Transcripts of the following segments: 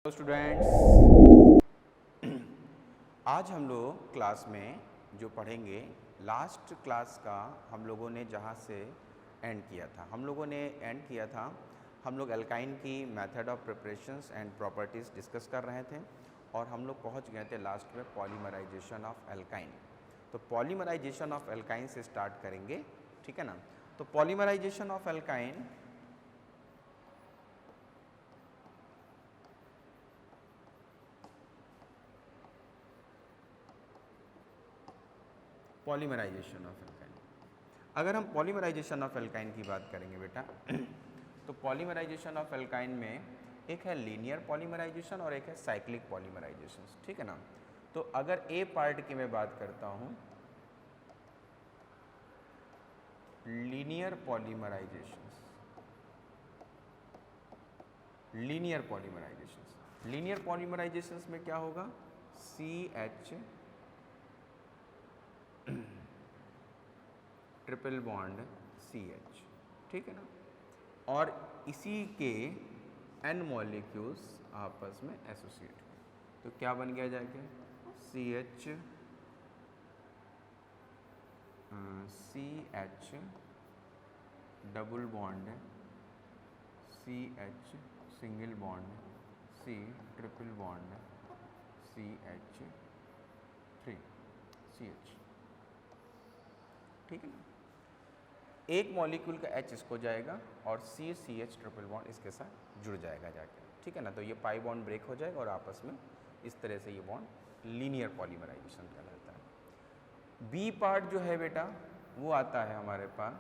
Hello students, आज हम लोग क्लास में जो पढ़ेंगे लास्ट क्लास का हम लोगों ने जहाँ से एंड किया था, हम लोग एल्काइन की method of preparations and properties discuss कर रहे थे और हम लोग पहुँच गए थे लास्ट में पॉलीमराइजेशन ऑफ एल्काइन। तो पॉलीमराइजेशन ऑफ एल्काइन से स्टार्ट करेंगे, ठीक है ना। तो polymerisation of alkyne polymerisation of alkyne, अगर हम पॉलीमराइजेशन ऑफ एल्काइन की बात करेंगे बेटा तो पॉलीमराइजेशन ऑफ एल्काइन में एक है लीनियर पॉलीमराइजेशन और एक है साइक्लिक पॉलीमराइजेशन, ठीक है ना। तो अगर ए पार्ट की मैं बात करता हूँ, लीनियर पॉलीमराइजेशंस में क्या होगा, CH ट्रिपल बॉन्ड CH, ठीक है ना। और इसी के N मॉलिक्यूल्स आपस में एसोसिएट हुए तो क्या बन गया जाके CH double bond CH single bond C triple bond CH, ठीक है ना। एक मॉलिक्यूल का H इसको जाएगा और CH ट्रिपल बॉन्ड इसके साथ जुड़ जाएगा जाके, ठीक है ना। तो ये पाई बॉन्ड ब्रेक हो जाएगा और आपस में इस तरह से ये बॉन्ड लीनियर पॉलीमराइजेशन कहलाता है। बी पार्ट जो है बेटा वो आता है हमारे पास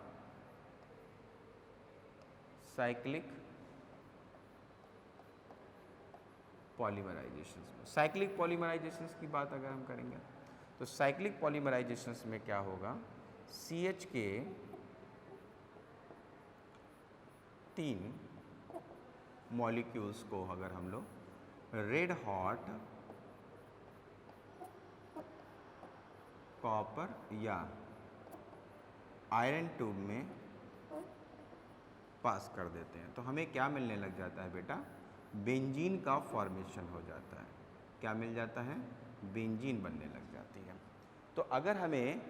साइक्लिक पॉलीमराइजेशंस में। साइक्लिक पॉलीमराइजेशंस की बात अगर हम करेंगे तो साइक्लिक पॉलीमराइजेशंस में क्या होगा, CH के 3 मॉलिक्यूल्स को अगर हम लोग रेड हॉट कॉपर या आयरन ट्यूब में पास कर देते हैं तो हमें क्या मिलने लग जाता है बेटा, बेंजीन का फॉर्मेशन हो जाता है। क्या मिल जाता है, बेंजीन बनने लग जाती है। तो अगर हमें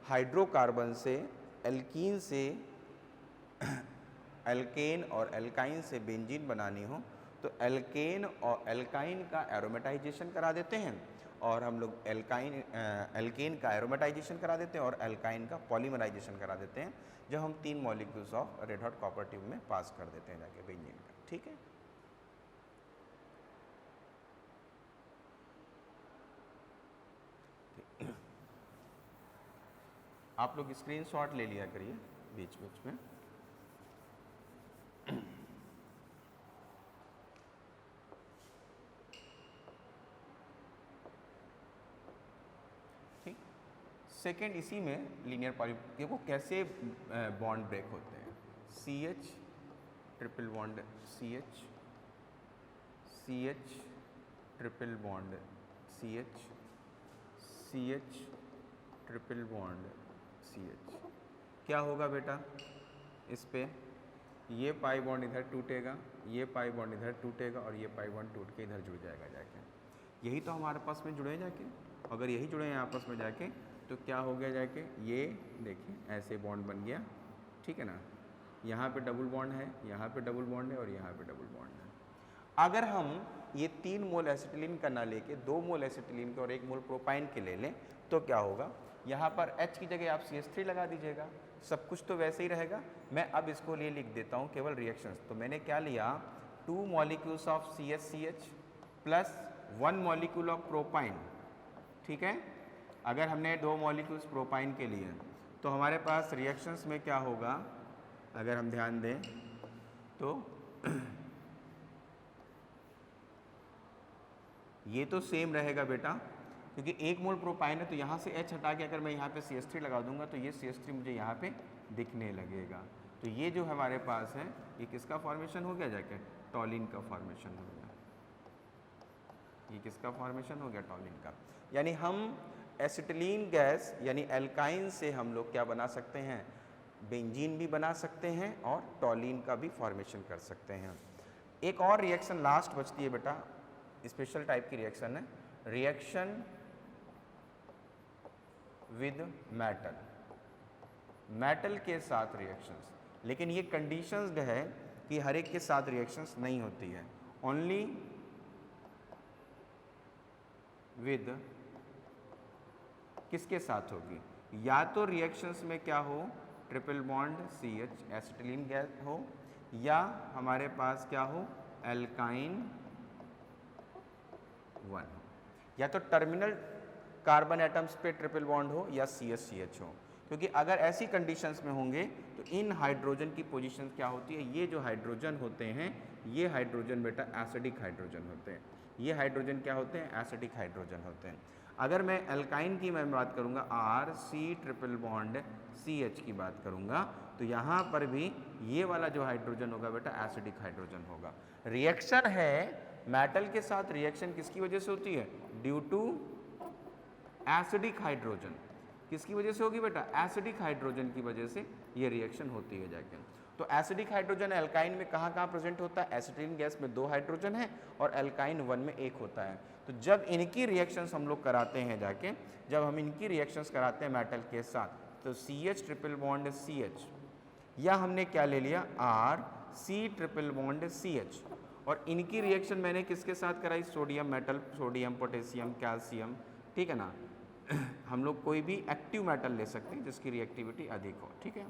हाइड्रोकार्बन से एल्कीन से एल्केन और एल्काइन से बेंजीन बनानी हो तो एल्केन और एल्काइन का एरोमेटाइजेशन करा देते हैं और हम लोग एल्केन का एरोमेटाइजेशन करा देते हैं और एल्काइन का पॉलीमराइजेशन करा देते हैं जब हम 3 molecules of red hot copper tube में पास कर देते हैं जाके बेंजीन का, ठीक है। आप लोग स्क्रीनशॉट ले लिया करिए बीच बीच में। ठीक, सेकेंड इसी में लीनियर पॉली देखो कैसे बॉन्ड ब्रेक होते हैं। CH triple bond CH triple bond CH triple bond CH। क्या होगा बेटा, इस पे ये पाई बॉन्ड इधर टूटेगा, ये पाई बॉन्ड इधर टूटेगा और ये पाई बॉन्ड टूट के इधर जुड़ जाएगा जाके। यही तो हमारे पास में जुड़े जाके, अगर यही जुड़े हैं आपस में जाके तो क्या हो गया जाके, ये देखिए ऐसे बॉन्ड बन गया, ठीक है ना। यहाँ पे डबल बॉन्ड है, यहाँ पे डबल बॉन्ड है और यहाँ पे डबल बॉन्ड है। अगर हम ये 3 मोल एसिटिलीन का ना लेके 2 मोल एसिटिलीन के और 1 मोल प्रोपाइन के ले लें तो क्या होगा, यहाँ पर H की जगह आप CH3 लगा दीजिएगा, सब कुछ तो वैसे ही रहेगा। मैं अब इसको लिए लिख देता हूँ केवल रिएक्शंस। तो मैंने क्या लिया, 2 molecules of CH plus 1 molecule of propyne, ठीक है। अगर हमने 2 मॉलिक्यूल्स प्रोपाइन के लिए तो हमारे पास रिएक्शंस में क्या होगा, अगर हम ध्यान दें तो ये तो सेम रहेगा बेटा क्योंकि 1 मोल प्रोपाइन है तो यहाँ से H हटा के अगर मैं यहाँ पे CH3 लगा दूंगा तो ये CH3 मुझे यहाँ पे दिखने लगेगा। तो ये जो हमारे पास है ये किसका फॉर्मेशन हो गया जाके, टॉलिन का फॉर्मेशन हो गया। ये किसका फॉर्मेशन हो गया, टॉलिन का। यानी हम एसिटिलीन गैस यानी एल्काइन से हम लोग क्या बना सकते हैं, बेंजीन भी बना सकते हैं और टॉलिन का भी फॉर्मेशन कर सकते हैं। एक और रिएक्शन लास्ट बचती है बेटा, स्पेशल टाइप की रिएक्शन है, रिएक्शन विद मेटल, मेटल के साथ रिएक्शंस। लेकिन ये कंडीशंस है कि हर एक के साथ रिएक्शंस नहीं होती है, ओनली विद किसके साथ होगी, या तो रिएक्शंस में क्या हो triple bond CH acetylene gas हो, या हमारे पास क्या हो एल्काइन 1 हो, या तो टर्मिनल कार्बन एटम्स पे ट्रिपल बॉन्ड हो या CH हो। क्योंकि अगर ऐसी कंडीशंस में होंगे तो इन हाइड्रोजन की पोजीशन क्या होती है, ये जो हाइड्रोजन होते हैं ये हाइड्रोजन बेटा एसिडिक हाइड्रोजन होते हैं, ये हाइड्रोजन क्या होते हैं एसिडिक हाइड्रोजन होते हैं। अगर मैं एल्काइन की मैं बात करूँगा RC ट्रिपल बॉन्ड CH की बात करूँगा तो यहाँ पर भी ये वाला जो हाइड्रोजन होगा बेटा एसिडिक हाइड्रोजन होगा। रिएक्शन है मेटल के साथ, रिएक्शन किसकी वजह से होती है, ड्यू टू एसिडिक हाइड्रोजन। किसकी वजह से होगी बेटा, एसिडिक हाइड्रोजन की वजह से ये रिएक्शन होती है जाके। तो एसिडिक हाइड्रोजन एल्काइन में कहाँ कहाँ प्रेजेंट होता है, एसिटिलीन गैस में 2 हाइड्रोजन है और एल्काइन 1 में 1 होता है। तो जब इनकी रिएक्शंस हम लोग कराते हैं जाके, जब हम इनकी रिएक्शंस कराते हैं मेटल के साथ, तो CH ट्रिपल बॉन्ड CH, या हमने क्या ले लिया RC ट्रिपल बॉन्ड CH, और इनकी रिएक्शन मैंने किसके साथ कराई, sodium metal, sodium potassium calcium, ठीक है ना। हम लोग कोई भी एक्टिव मेटल ले सकते हैं जिसकी रिएक्टिविटी अधिक हो, ठीक है।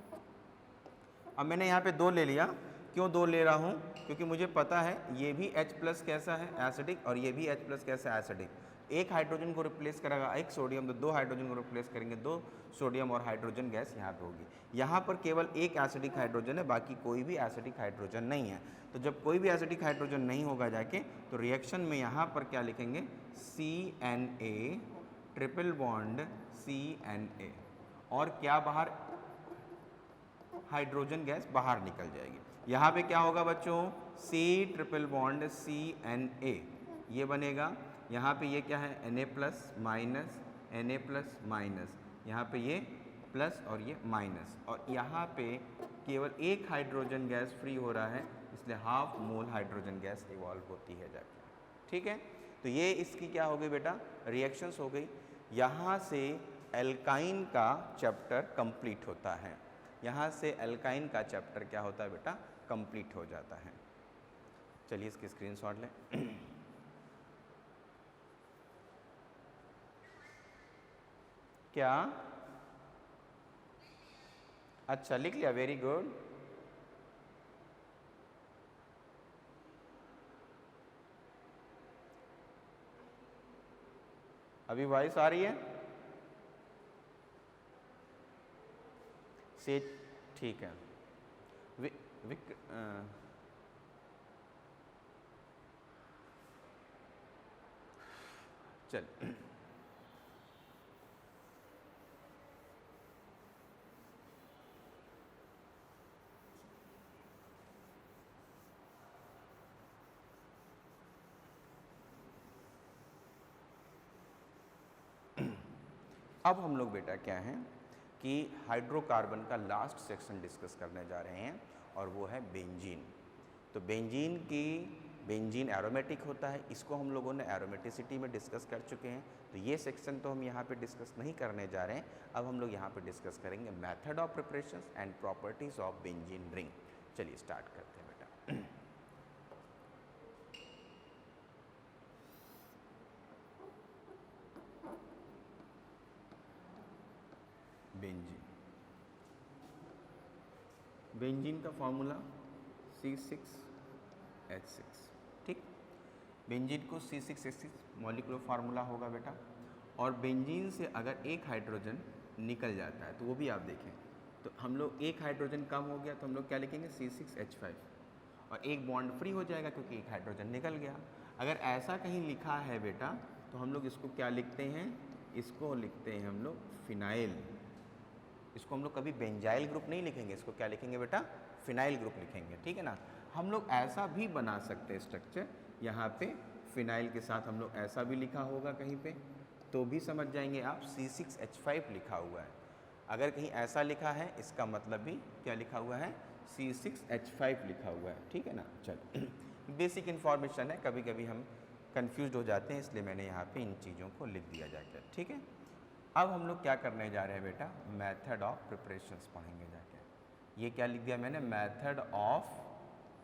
अब मैंने यहाँ पे 2 ले लिया, क्यों 2 ले रहा हूँ, क्योंकि मुझे पता है ये भी H+ कैसा है एसिडिक और ये भी H+ कैसा है एसिडिक। एक हाइड्रोजन को रिप्लेस करेगा एक सोडियम, तो 2 हाइड्रोजन को रिप्लेस करेंगे 2 सोडियम और हाइड्रोजन गैस यहाँ पे होगी। यहाँ पर केवल एक एसिडिक हाइड्रोजन है, बाकी कोई भी एसिडिक हाइड्रोजन नहीं है। तो जब कोई भी एसिडिक हाइड्रोजन नहीं होगा जाके, तो रिएक्शन में यहाँ पर क्या लिखेंगे CNA ट्रिपल बॉन्ड CNA, और क्या बाहर हाइड्रोजन गैस बाहर निकल जाएगी। यहाँ पे क्या होगा बच्चों, C ट्रिपल बॉन्ड CNA ये बनेगा। यहाँ पे ये क्या है Na+- यहाँ पे ये प्लस और ये माइनस, और यहाँ पे केवल एक हाइड्रोजन गैस फ्री हो रहा है, इसलिए ½ मोल हाइड्रोजन गैस इवॉल्व होती है जाके, ठीक है। तो ये इसकी क्या हो गई बेटा, रिएक्शंस हो गई। यहाँ से एल्काइन का चैप्टर कंप्लीट होता है, यहाँ से एल्काइन का चैप्टर क्या होता है बेटा, कंप्लीट हो जाता है। चलिए इसकी स्क्रीनशॉट लें। क्या, अच्छा लिख लिया, वेरी गुड। अभी वॉइस आ रही है से, ठीक है। चल अब हम लोग बेटा क्या है कि हाइड्रोकार्बन का लास्ट सेक्शन डिस्कस करने जा रहे हैं, और वो है बेंजीन। तो बेंजीन एरोमेटिक होता है, इसको हम लोगों ने एरोमेटिसिटी में डिस्कस कर चुके हैं, तो ये सेक्शन तो हम यहाँ पे डिस्कस नहीं करने जा रहे हैं। अब हम लोग यहाँ पे डिस्कस करेंगे method of preparations and properties of benzene ring. चलिए स्टार्ट करते हैं बेटा। बेंजीन का फॉर्मूला C6H6, ठीक। बेंजीन को C6H6 मॉलिक्यूलर फार्मूला होगा बेटा, और बेंजीन से अगर एक हाइड्रोजन निकल जाता है तो वो भी आप देखें, तो हम लोग एक हाइड्रोजन कम हो गया तो हम लोग क्या लिखेंगे C6H5, और एक बॉन्ड फ्री हो जाएगा क्योंकि एक हाइड्रोजन निकल गया। अगर ऐसा कहीं लिखा है बेटा तो हम लोग इसको क्या लिखते हैं, इसको लिखते हैं हम लोग फिनाइल। इसको हम लोग कभी बेंजाइल ग्रुप नहीं लिखेंगे, इसको क्या लिखेंगे बेटा, फिनाइल ग्रुप लिखेंगे, ठीक है ना। हम लोग ऐसा भी बना सकते हैं स्ट्रक्चर, यहाँ पे फिनाइल के साथ हम लोग ऐसा भी लिखा होगा कहीं पे, तो भी समझ जाएंगे आप C6H5 लिखा हुआ है। अगर कहीं ऐसा लिखा है इसका मतलब भी क्या लिखा हुआ है, C6H5 लिखा हुआ है, ठीक है ना। चलो बेसिक इन्फॉर्मेशन है, कभी कभी हम कंफ्यूज हो जाते हैं, इसलिए मैंने यहाँ पे इन चीज़ों को लिख दिया जाकर, ठीक है। अब हम लोग क्या करने जा रहे हैं बेटा, मेथड ऑफ प्रिपरेशंस पढ़ेंगे जाकर। ये क्या लिख दिया मैंने, method of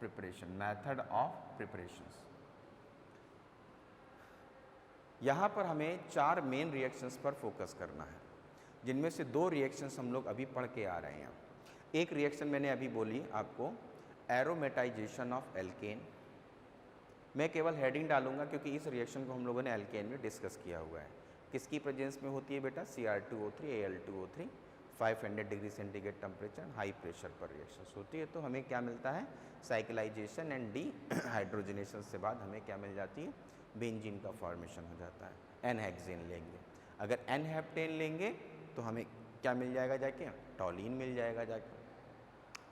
preparation, method of preparations. यहाँ पर हमें 4 मेन रिएक्शंस पर फोकस करना है, जिनमें से 2 रिएक्शंस हम लोग अभी पढ़ के आ रहे हैं। एक रिएक्शन मैंने अभी बोली आपको, एरोमेटाइजेशन ऑफ एल्केन। मैं केवल हेडिंग डालूंगा क्योंकि इस रिएक्शन को हम लोगों ने एल्केन में डिस्कस किया हुआ है। किसकी प्रेजेंस में होती है बेटा, Cr2O3 Al2O3, 500 degree centigrade temperature, high pressure पर रिएक्शंस होती है। तो हमें क्या मिलता है, साइक्लाइजेशन एंड डी हाइड्रोजनेशन से बाद हमें क्या मिल जाती है, बेंजीन का फॉर्मेशन हो जाता है। n-हेक्सेन लेंगे, अगर n-हेप्टेन लेंगे तो हमें क्या मिल जाएगा जाके, टॉलिन मिल जाएगा जाके।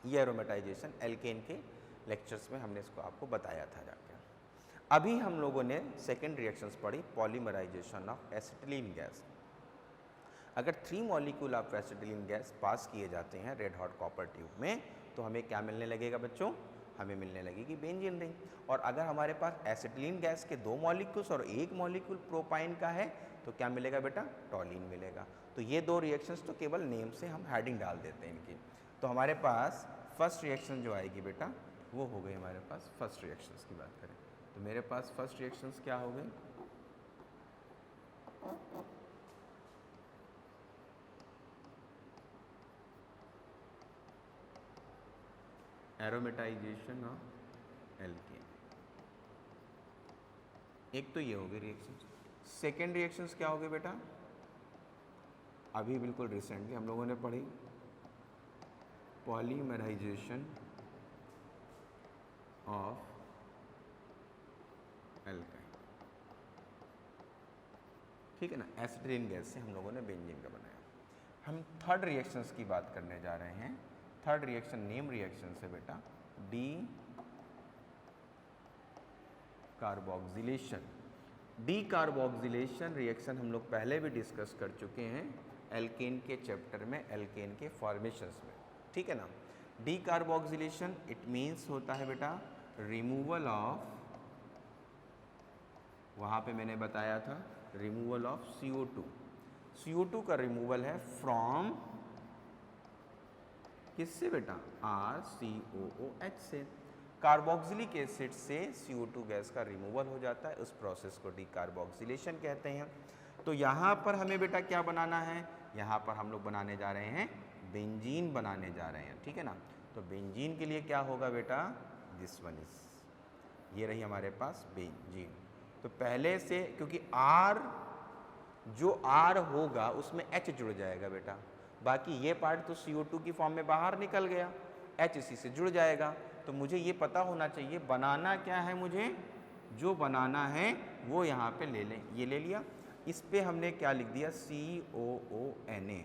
ये एरोमेटाइजेशन एल्केन के लेक्चर्स में हमने इसको आपको बताया था जाके। अभी हम लोगों ने सेकेंड रिएक्शंस पढ़ी, पॉलीमराइजेशन ऑफ एसिटिलीन गैस। अगर 3 molecule of acetylene gas pass किए जाते हैं रेड हॉट कॉपर ट्यूब में, तो हमें क्या मिलने लगेगा बच्चों, हमें मिलने लगेगी बेंजीन रिंग। और अगर हमारे पास एसिटिलीन गैस के 2 मॉलिक्यूल्स और 1 मॉलिक्यूल प्रोपाइन का है, तो क्या मिलेगा बेटा, टॉलिन मिलेगा। तो ये 2 रिएक्शंस तो केवल नेम से हम हेडिंग डाल देते हैं इनकी। तो हमारे पास फर्स्ट रिएक्शन जो आएगी बेटा, वो हो गई हमारे पास फर्स्ट रिएक्शंस की बात करें तो मेरे पास फर्स्ट रिएक्शंस क्या हो गई, एरोमेटाइजेशन ऑफ एल्केन। एक तो ये हो गई रिएक्शंस। सेकेंड रिएक्शंस क्या हो गए बेटा, अभी बिल्कुल रिसेंटली हम लोगों ने पढ़ी, पॉलीमराइजेशन ऑफ एल्काइन, ठीक है ना। एसिटिलीन गैस से हम लोगों ने बेंजीन का बनाया। हम थर्ड रिएक्शंस की बात करने जा रहे हैं। थर्ड रिएक्शन नेम रिएक्शन से बेटा, D carboxylation. D carboxylation reaction हम लोग पहले भी डिस्कस कर चुके हैं एल्केन के चैप्टर में, एल्केन के फॉर्मेशंस में, ठीक है ना। डी कार्बोक्सिलेशन इट मीन्स होता है बेटा रिमूवल ऑफ, वहाँ पे मैंने बताया था रिमूवल ऑफ CO2। CO2 का रिमूवल है फ्रॉम किससे बेटा, RCOOH से। कार्बोक्सिलिक एसिड से CO2 गैस का रिमूवल हो जाता है, उस प्रोसेस को डीकार्बोक्सिलेशन कहते हैं। तो यहाँ पर हमें बेटा क्या बनाना है, यहाँ पर हम लोग बनाने जा रहे हैं बेंजीन बनाने जा रहे हैं, ठीक है ना। तो बेंजीन के लिए क्या होगा बेटा, दिस वन इज, ये रही हमारे पास बेंजीन। तो पहले से क्योंकि R जो R होगा उसमें H जुड़ जाएगा बेटा, बाकी ये पार्ट तो CO2 की फॉर्म में बाहर निकल गया, H इसी से जुड़ जाएगा। तो मुझे ये पता होना चाहिए बनाना क्या है, मुझे जो बनाना है वो यहाँ पे ले लें, ये ले लिया। इस पे हमने क्या लिख दिया, COONA,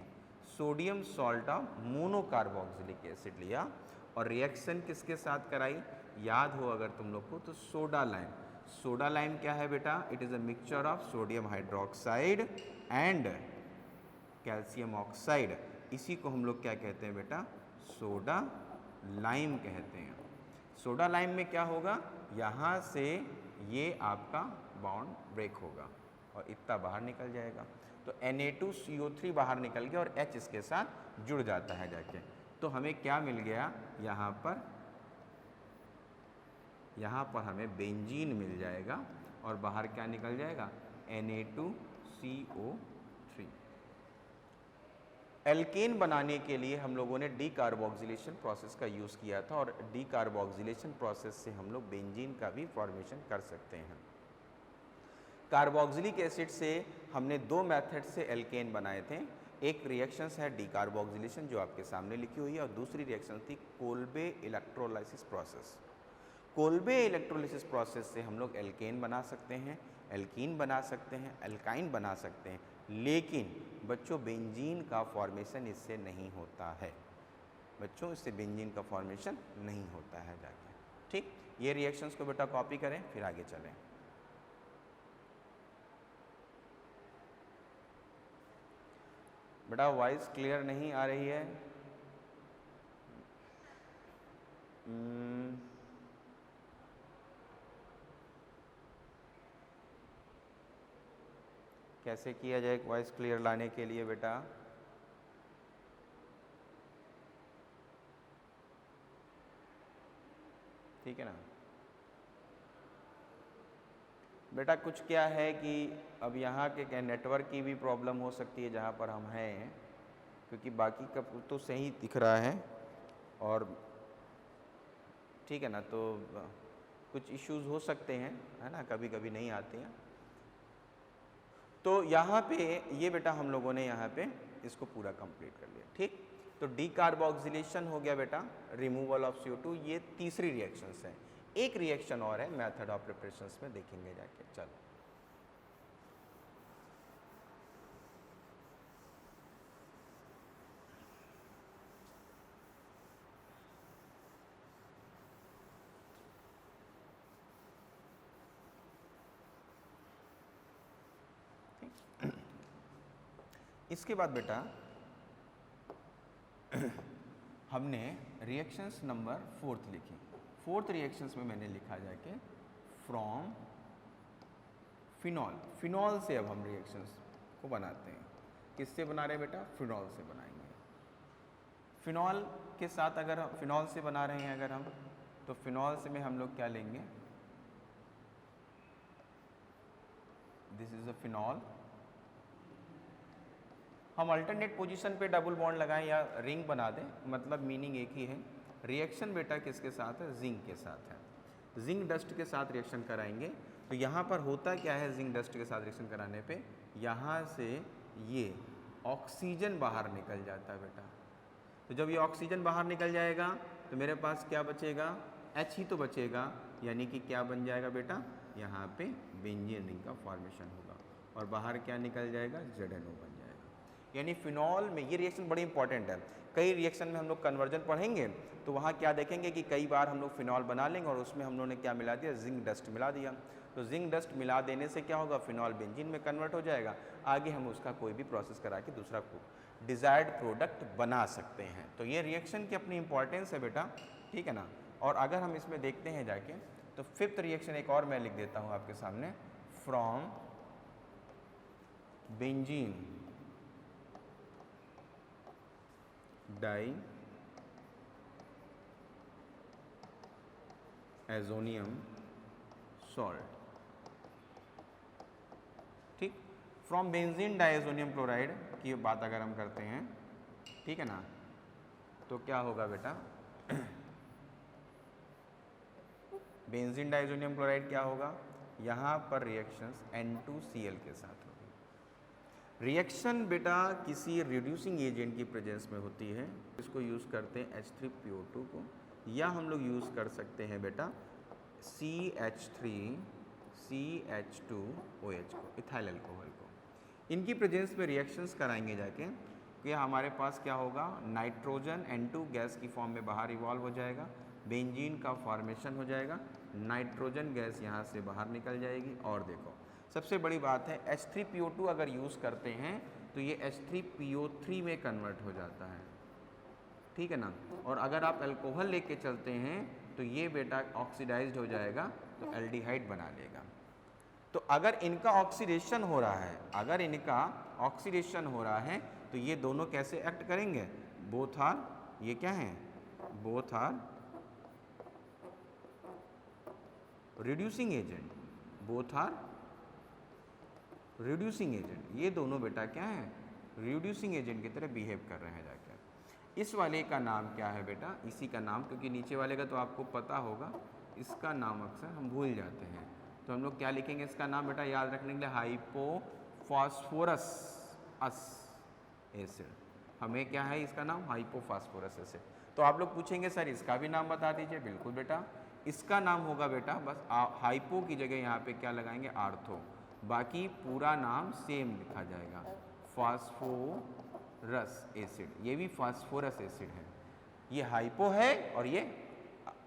sodium salt of monocarboxylic acid लिया। और रिएक्शन किसके साथ कराई, याद हो अगर तुम लोग को तो सोडा लाइम। सोडा लाइम क्या है बेटा, it is a mixture of sodium hydroxide and calcium oxide. इसी को हम लोग क्या कहते हैं बेटा, सोडा लाइम कहते हैं। सोडा लाइम में क्या होगा, यहाँ से ये आपका बॉन्ड ब्रेक होगा और इतना बाहर निकल जाएगा। तो Na2CO3 बाहर निकल गया और H इसके साथ जुड़ जाता है जाके। तो हमें क्या मिल गया, यहाँ पर हमें बेंजीन मिल जाएगा और बाहर क्या निकल जाएगा, Na2CO3। एल्केन बनाने के लिए हम लोगों ने डीकार्बोक्सिलेशन प्रोसेस का यूज़ किया था और डीकार्बोक्सिलेशन प्रोसेस से हम लोग बेंजीन का भी फॉर्मेशन कर सकते हैं। कार्बोक्सिलिक एसिड से हमने 2 मेथड से एल्केन बनाए थे। एक रिएक्शंस है डीकार्बोक्सिलेशन जो आपके सामने लिखी हुई है और दूसरी रिएक्शन थी Kolbe electrolysis process. Kolbe electrolysis process से हम लोग एल्केन बना सकते हैं, एल्कीन बना सकते हैं, एल्काइन बना सकते हैं, लेकिन बच्चों बेंजीन का फॉर्मेशन इससे नहीं होता है। बच्चों इससे बेंजीन का फॉर्मेशन नहीं होता है जाके, ठीक। ये रिएक्शंस को बेटा कॉपी करें फिर आगे चलें। बेटा वॉइस क्लियर नहीं आ रही है, कैसे किया जाए वॉइस क्लियर लाने के लिए बेटा? ठीक है ना बेटा? कुछ क्या है कि अब यहाँ के क्या नेटवर्क की भी प्रॉब्लम हो सकती है जहाँ पर हम हैं, क्योंकि बाकी का तो सही दिख रहा है और ठीक है ना, तो कुछ इश्यूज हो सकते हैं, है ना, कभी कभी नहीं आते हैं। तो यहाँ पे ये बेटा हम लोगों ने यहाँ पे इसको पूरा कंप्लीट कर लिया। ठीक, तो डीकार्बोक्सिलेशन हो गया बेटा, रिमूवल ऑफ CO2, ये तीसरी रिएक्शंस है। एक रिएक्शन और है मेथड ऑफ प्रिपरेशंस में, देखेंगे जाके। चलो इसके बाद बेटा हमने रिएक्शंस नंबर 4 लिखी। 4th रिएक्शंस में मैंने लिखा जाके फ्रॉम फिनॉल। फिनॉल से अब हम रिएक्शंस को बनाते हैं। किससे बना रहे हैं बेटा? फिनॉल से बनाएंगे। फिनॉल के साथ अगर हम फिनॉल से बना रहे हैं अगर हम, तो फिनॉल से में हम लोग क्या लेंगे? This is a phenol. हम अल्टरनेट पोजीशन पे डबल बॉन्ड लगाएं या रिंग बना दें, मतलब मीनिंग एक ही है। रिएक्शन बेटा किसके साथ है? जिंक के साथ है। जिंक डस्ट के साथ रिएक्शन कराएंगे। तो यहाँ पर होता क्या है जिंक डस्ट के साथ रिएक्शन कराने पे? यहाँ से ये ऑक्सीजन बाहर निकल जाता है बेटा। तो जब ये ऑक्सीजन बाहर निकल जाएगा तो मेरे पास क्या बचेगा? H ही तो बचेगा, यानी कि क्या बन जाएगा बेटा? यहाँ पे बेंजीन रिंग का फॉर्मेशन होगा और बाहर क्या निकल जाएगा? ZNO बन जाएगा। यानी फिनॉल में ये रिएक्शन बड़ी इंपॉर्टेंट है। कई रिएक्शन में हम लोग कन्वर्जन पढ़ेंगे तो वहाँ क्या देखेंगे कि कई बार हम लोग फिनॉल बना लेंगे और उसमें हम लोगों ने क्या मिला दिया? जिंक डस्ट मिला दिया। तो जिंक डस्ट मिला देने से क्या होगा? फिनॉल बेंजीन में कन्वर्ट हो जाएगा। आगे हम उसका कोई भी प्रोसेस करा के दूसरा डिज़ायर्ड प्रोडक्ट बना सकते हैं। तो ये रिएक्शन की अपनी इंपॉर्टेंस है बेटा, ठीक है ना। और अगर हम इसमें देखते हैं जाके तो 5th रिएक्शन एक और मैं लिख देता हूँ आपके सामने, from benzene diazonium salt. ठीक, फ्रॉम बेंजीन डाइएजोनियम क्लोराइड की बात अगर हम करते हैं, ठीक है ना, तो क्या होगा बेटा? बेंजीन डाइएजोनियम क्लोराइड क्या होगा? यहाँ पर रिएक्शंस N2Cl के साथ होगी। रिएक्शन बेटा किसी रिड्यूसिंग एजेंट की प्रेजेंस में होती है, इसको यूज़ करते हैं H3PO2 को, या हम लोग यूज़ कर सकते हैं बेटा CH3CH2OH को, इथाइल अल्कोहल को। इनकी प्रेजेंस में रिएक्शंस कराएंगे जाके कि हमारे पास क्या होगा? नाइट्रोजन N2 गैस की फॉर्म में बाहर इवॉल्व हो जाएगा, बेंजीन का फॉर्मेशन हो जाएगा, नाइट्रोजन गैस यहाँ से बाहर निकल जाएगी। और देखो सबसे बड़ी बात है, H3PO2 अगर यूज़ करते हैं तो ये H3PO3 में कन्वर्ट हो जाता है, ठीक है ना। और अगर आप अल्कोहल लेके चलते हैं तो ये बेटा ऑक्सीडाइज्ड हो जाएगा तो एल्डिहाइड बना लेगा। तो अगर इनका ऑक्सीडेशन हो रहा है, अगर इनका ऑक्सीडेशन हो रहा है तो ये दोनों कैसे एक्ट करेंगे? बोथ आर, ये क्या है? Both are reducing agent, both are reducing agent. ये दोनों बेटा क्या है? रिड्यूसिंग एजेंट की तरह बिहेव कर रहे हैं जाकर। इस वाले का नाम क्या है बेटा? इसी का नाम, क्योंकि नीचे वाले का तो आपको पता होगा, इसका नाम अक्सर हम भूल जाते हैं, तो हम लोग क्या लिखेंगे इसका नाम बेटा याद रखने के लिए? Hypophosphorous acid. हमें क्या है इसका नाम? Hypophosphorous acid. तो आप लोग पूछेंगे सर इसका भी नाम बता दीजिए। बिल्कुल बेटा, इसका नाम होगा बेटा, बस हाइपो की जगह यहाँ पे क्या लगाएंगे? आर्थो। बाकी पूरा नाम सेम लिखा जाएगा, फास्फोरस एसिड। ये भी फास्फोरस एसिड है, ये हाइपो है और ये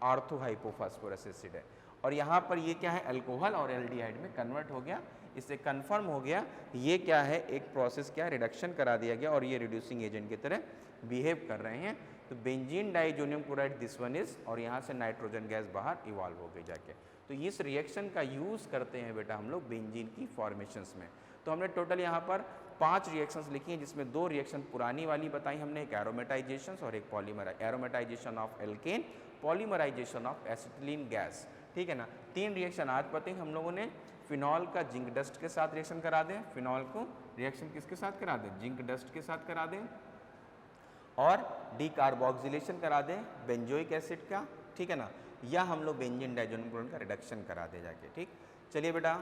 आर्थो हाइपोफॉस्फोरस एसिड है। और यहाँ पर ये क्या है? अल्कोहल और एल्डिहाइड में कन्वर्ट हो गया। इससे कंफर्म हो गया ये क्या है? एक प्रोसेस क्या रिडक्शन करा दिया गया और ये रिड्यूसिंग एजेंट की तरह बिहेव कर रहे हैं। तो benzene diazonium chloride this one is, और यहाँ से नाइट्रोजन गैस बाहर इवॉल्व हो गई जाके। तो इस रिएक्शन का यूज़ करते हैं बेटा हम लोग बेंजीन की फॉर्मेशंस में। तो हमने टोटल यहाँ पर 5 रिएक्शंस लिखी हैं, जिसमें 2 रिएक्शन पुरानी वाली बताई हमने, एक एरोमेटाइजेशन और एक polymer aromatisation of alkane, polymerisation of acetylene gas, ठीक है ना। 3 रिएक्शन आज बताएंगे हम लोगों ने। फिनॉल का जिंक डस्ट के साथ रिएक्शन करा दें, फिनॉल को रिएक्शन किसके साथ करा दें, जिंक डस्ट के साथ करा दें, और डीकार्बोक्सिलेशन करा दें बेंजोइक एसिड का, ठीक है ना, या हम लोग बेंजीन डाइज़ोनियम क्लोरीन का रिडक्शन करा दे जाके, ठीक। चलिए बेटा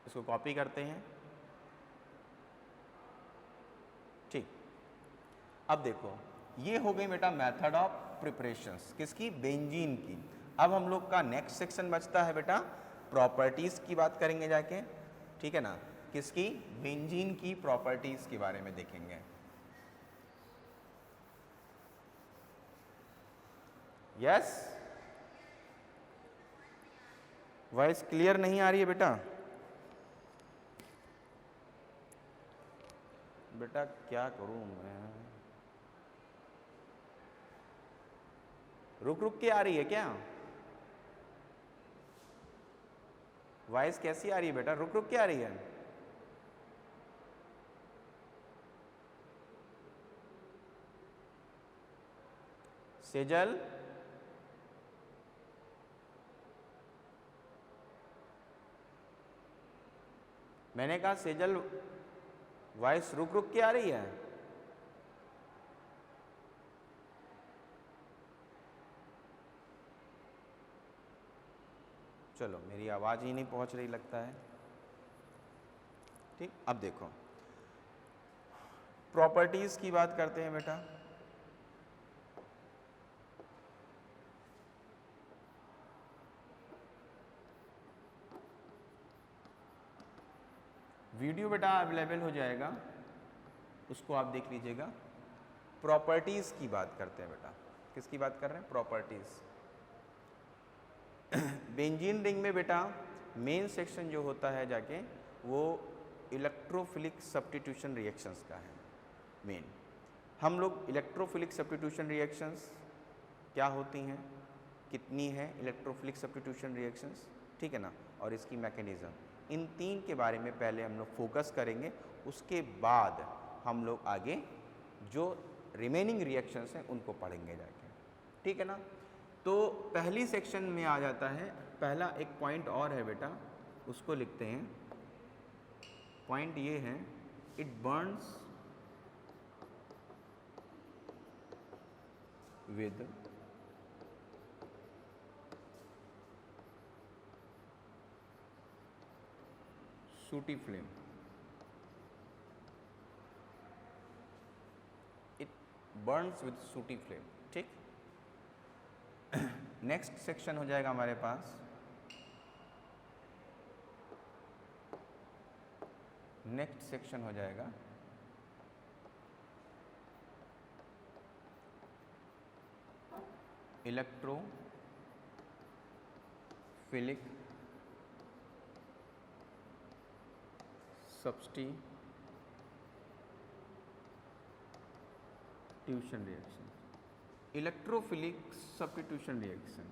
इसको कॉपी करते हैं, ठीक। अब देखो ये हो गई बेटा मेथड ऑफ प्रिपरेशंस किसकी, बेंजीन की। अब हम लोग का नेक्स्ट सेक्शन बचता है बेटा प्रॉपर्टीज की बात करेंगे जाके, ठीक है ना, किसकी, बेंजीन की प्रॉपर्टीज के बारे में देखेंगे। यस, वॉइस क्लियर नहीं आ रही है बेटा? बेटा क्या करूं मैं, रुक रुक के आ रही है क्या? वॉइस कैसी आ रही है बेटा, रुक रुक के आ रही है? सेजल, मैंने कहा सेजल वॉइस रुक रुक के आ रही है? चलो मेरी आवाज़ ही नहीं पहुंच रही लगता है, ठीक। अब देखो प्रॉपर्टीज़ की बात करते हैं बेटा। वीडियो बेटा अवेलेबल हो जाएगा, उसको आप देख लीजिएगा। प्रॉपर्टीज़ की बात करते हैं बेटा, किसकी बात कर रहे हैं, प्रॉपर्टीज़। बेंजीन रिंग में बेटा मेन सेक्शन जो होता है जाके वो इलेक्ट्रोफिलिक सब्स्टिट्यूशन रिएक्शंस का है मेन। हम लोग इलेक्ट्रोफिलिक सब्स्टिट्यूशन रिएक्शंस क्या होती हैं, कितनी है इलेक्ट्रोफिलिक सब्स्टिट्यूशन रिएक्शंस, ठीक है ना, और इसकी मैकेनिज्म, इन 3 के बारे में पहले हम लोग फोकस करेंगे। उसके बाद हम लोग आगे जो रिमेनिंग रिएक्शंस हैं उनको पढ़ेंगे जाके, ठीक है ना। तो पहली सेक्शन में आ जाता है, पहला एक पॉइंट और है बेटा, उसको लिखते हैं। पॉइंट ये है, इट बर्न्स विद सूटी फ्लेम, इट बर्न्स विद सूटी फ्लेम, ठीक। नेक्स्ट सेक्शन हो जाएगा हमारे पास, नेक्स्ट सेक्शन हो जाएगा electrophilic substitution reaction, electrophilic substitution reaction,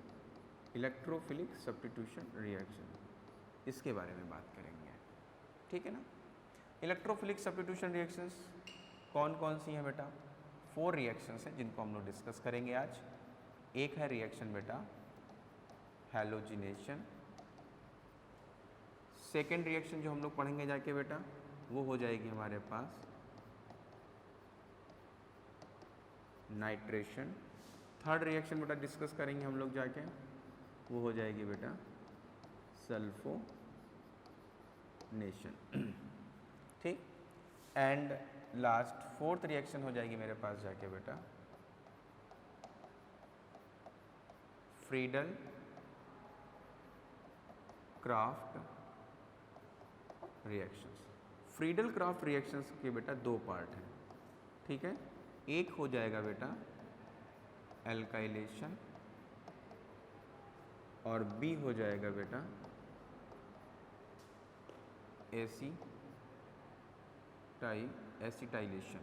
electrophilic substitution reaction, इसके बारे में बात करेंगे, ठीक है ना। इलेक्ट्रोफिलिक सब्स्टिट्यूशन रिएक्शंस कौन कौन सी हैं बेटा, 4 रिएक्शंस हैं जिनको हम लोग डिस्कस करेंगे आज। एक है रिएक्शन बेटा हैलोजिनेशन, सेकेंड रिएक्शन जो हम लोग पढ़ेंगे जाके बेटा वो हो जाएगी हमारे पास नाइट्रेशन। थर्ड रिएक्शन बेटा डिस्कस करेंगे हम लोग जाके, वो हो जाएगी बेटा सल्फोनेशन, ठीक। एंड लास्ट 4th रिएक्शन हो जाएगी मेरे पास जाके बेटा Friedel craft reactions. Friedel craft reactions के बेटा 2 पार्ट हैं, ठीक है। एक हो जाएगा बेटा एल्काइलेशन और बी हो जाएगा बेटा एसिटाइलेशन,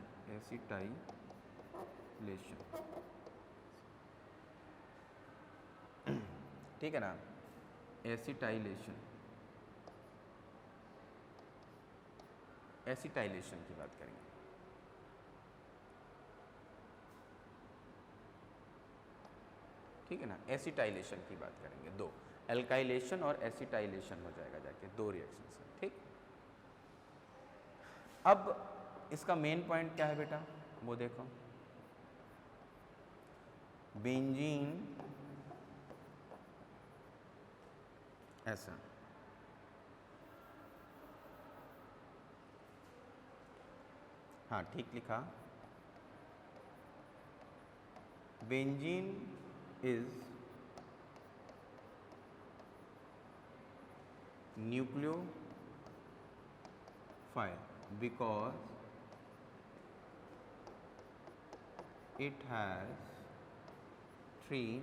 ठीक है ना, एसिटाइलेशन। एसिटाइलेशन की बात करेंगे। ठीक है ना, एसिटाइलेशन की बात करेंगे। दो, एल्काइलेशन और एसिटाइलेशन हो जाएगा जाके, दो रिएक्शन है। ठीक, अब इसका मेन पॉइंट क्या है बेटा, वो देखो। बेंजीन ऐसा, हाँ ठीक लिखा, benzene is nucleophile because it has 3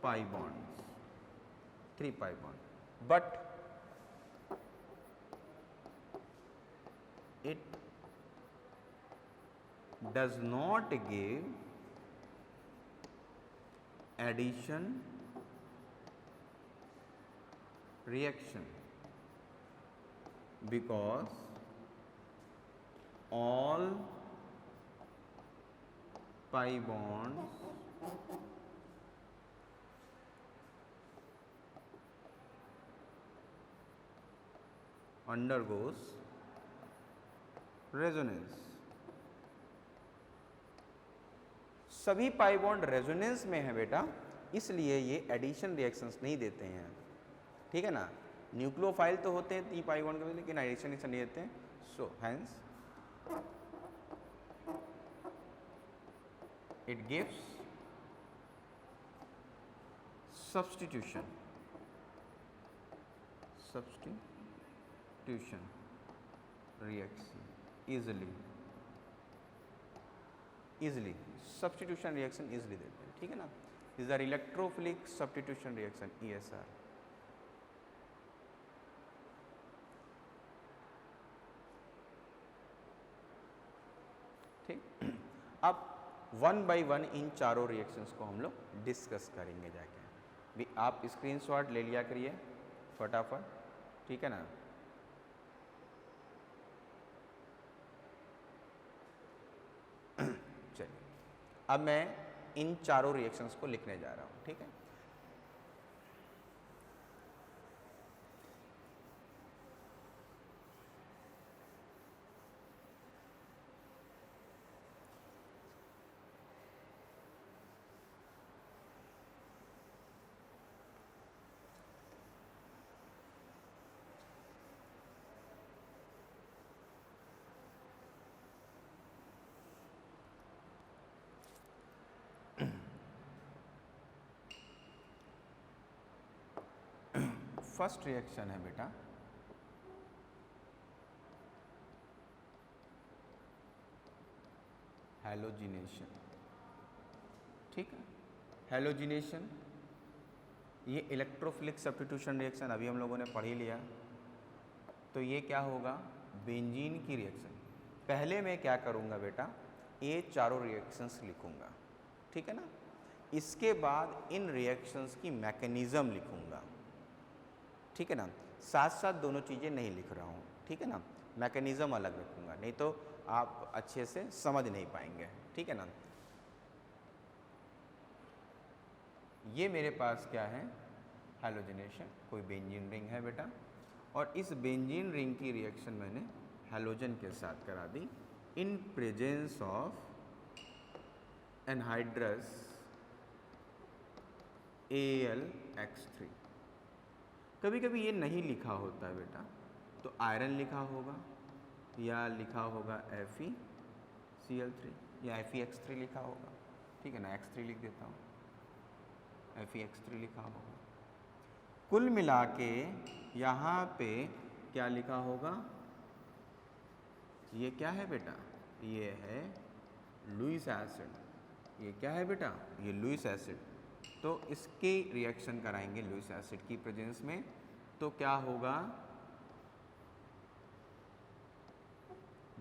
pi bonds, 3 pi bond, but it does not give addition reaction because all pi bonds undergoes resonance। सभी पाई बॉन्ड रेजोनेंस में है बेटा, इसलिए ये एडिशन रिएक्शंस नहीं देते हैं। ठीक है ना, न्यूक्लियोफाइल तो होते हैं 3 पाई बॉन्ड के, लेकिन एडिशन रिएक्शन नहीं देते हैं। So hence it gives substitution reaction easily substitution reaction easily देते हैं। ठीक है ना, is the electrophilic substitution reaction ESR। ठीक, अब 1 by 1 इन चारों रिएक्शंस को हम लोग डिस्कस करेंगे जाके। भी आप स्क्रीनशॉट ले लिया करिए फटाफट, ठीक है ना। चलिए, अब मैं इन चारों रिएक्शंस को लिखने जा रहा हूँ। ठीक है, फर्स्ट रिएक्शन है बेटा हैलोजिनेशन। ठीक है, हैलोजिनेशन ये इलेक्ट्रोफिलिक सब्स्टिट्यूशन रिएक्शन अभी हम लोगों ने पढ़ ही लिया। तो ये क्या होगा, बेंजीन की रिएक्शन। पहले मैं क्या करूँगा बेटा, ये चारों रिएक्शंस लिखूँगा। ठीक है ना, इसके बाद इन रिएक्शंस की मैकेनिज़्म लिखूँगा। ठीक है ना, साथ साथ दोनों चीज़ें नहीं लिख रहा हूँ। ठीक है ना, मैकेनिज़्म अलग रखूँगा, नहीं तो आप अच्छे से समझ नहीं पाएंगे। ठीक है ना, ये मेरे पास क्या है, हैलोजिनेशन, कोई बेंजीन रिंग है बेटा, और इस बेंजीन रिंग की रिएक्शन मैंने हैलोजन के साथ करा दी in presence of anhydrous AlX3। कभी कभी ये नहीं लिखा होता है बेटा, तो आयरन लिखा होगा या लिखा होगा FeCl3 या FeX3 लिखा होगा। ठीक है ना, X3 लिख देता हूँ, FeX3 लिखा होगा। कुल मिला के यहाँ पे क्या लिखा होगा, ये क्या है बेटा, ये है लुईस एसिड। ये क्या है बेटा, ये लुईस एसिड। तो इसके रिएक्शन कराएंगे लुईस एसिड की प्रेजेंस में, तो क्या होगा,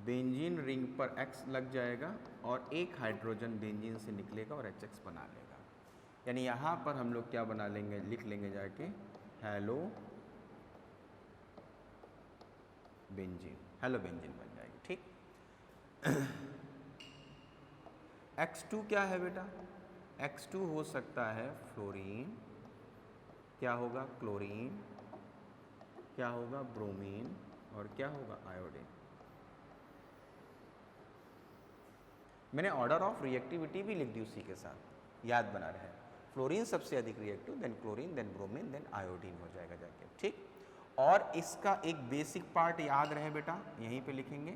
बेंजीन रिंग पर X लग जाएगा और एक हाइड्रोजन बेंजीन से निकलेगा और HX बना लेगा। यानी यहाँ पर हम लोग क्या बना लेंगे, लिख लेंगे जाके हैलो बेंजीन, हेलो बेंजीन बन जाएगी। ठीक। X2 क्या है बेटा? X2 हो सकता है फ्लोरीन, क्या होगा क्लोरीन, क्या होगा ब्रोमीन, और क्या होगा आयोडीन। मैंने ऑर्डर ऑफ रिएक्टिविटी भी लिख दी उसी के साथ, याद बना रहे। फ्लोरीन सबसे अधिक reactive, then chlorine, then bromine, then iodine हो जाएगा जाके। ठीक। और इसका एक बेसिक पार्ट याद रहे बेटा, यहीं पे लिखेंगे।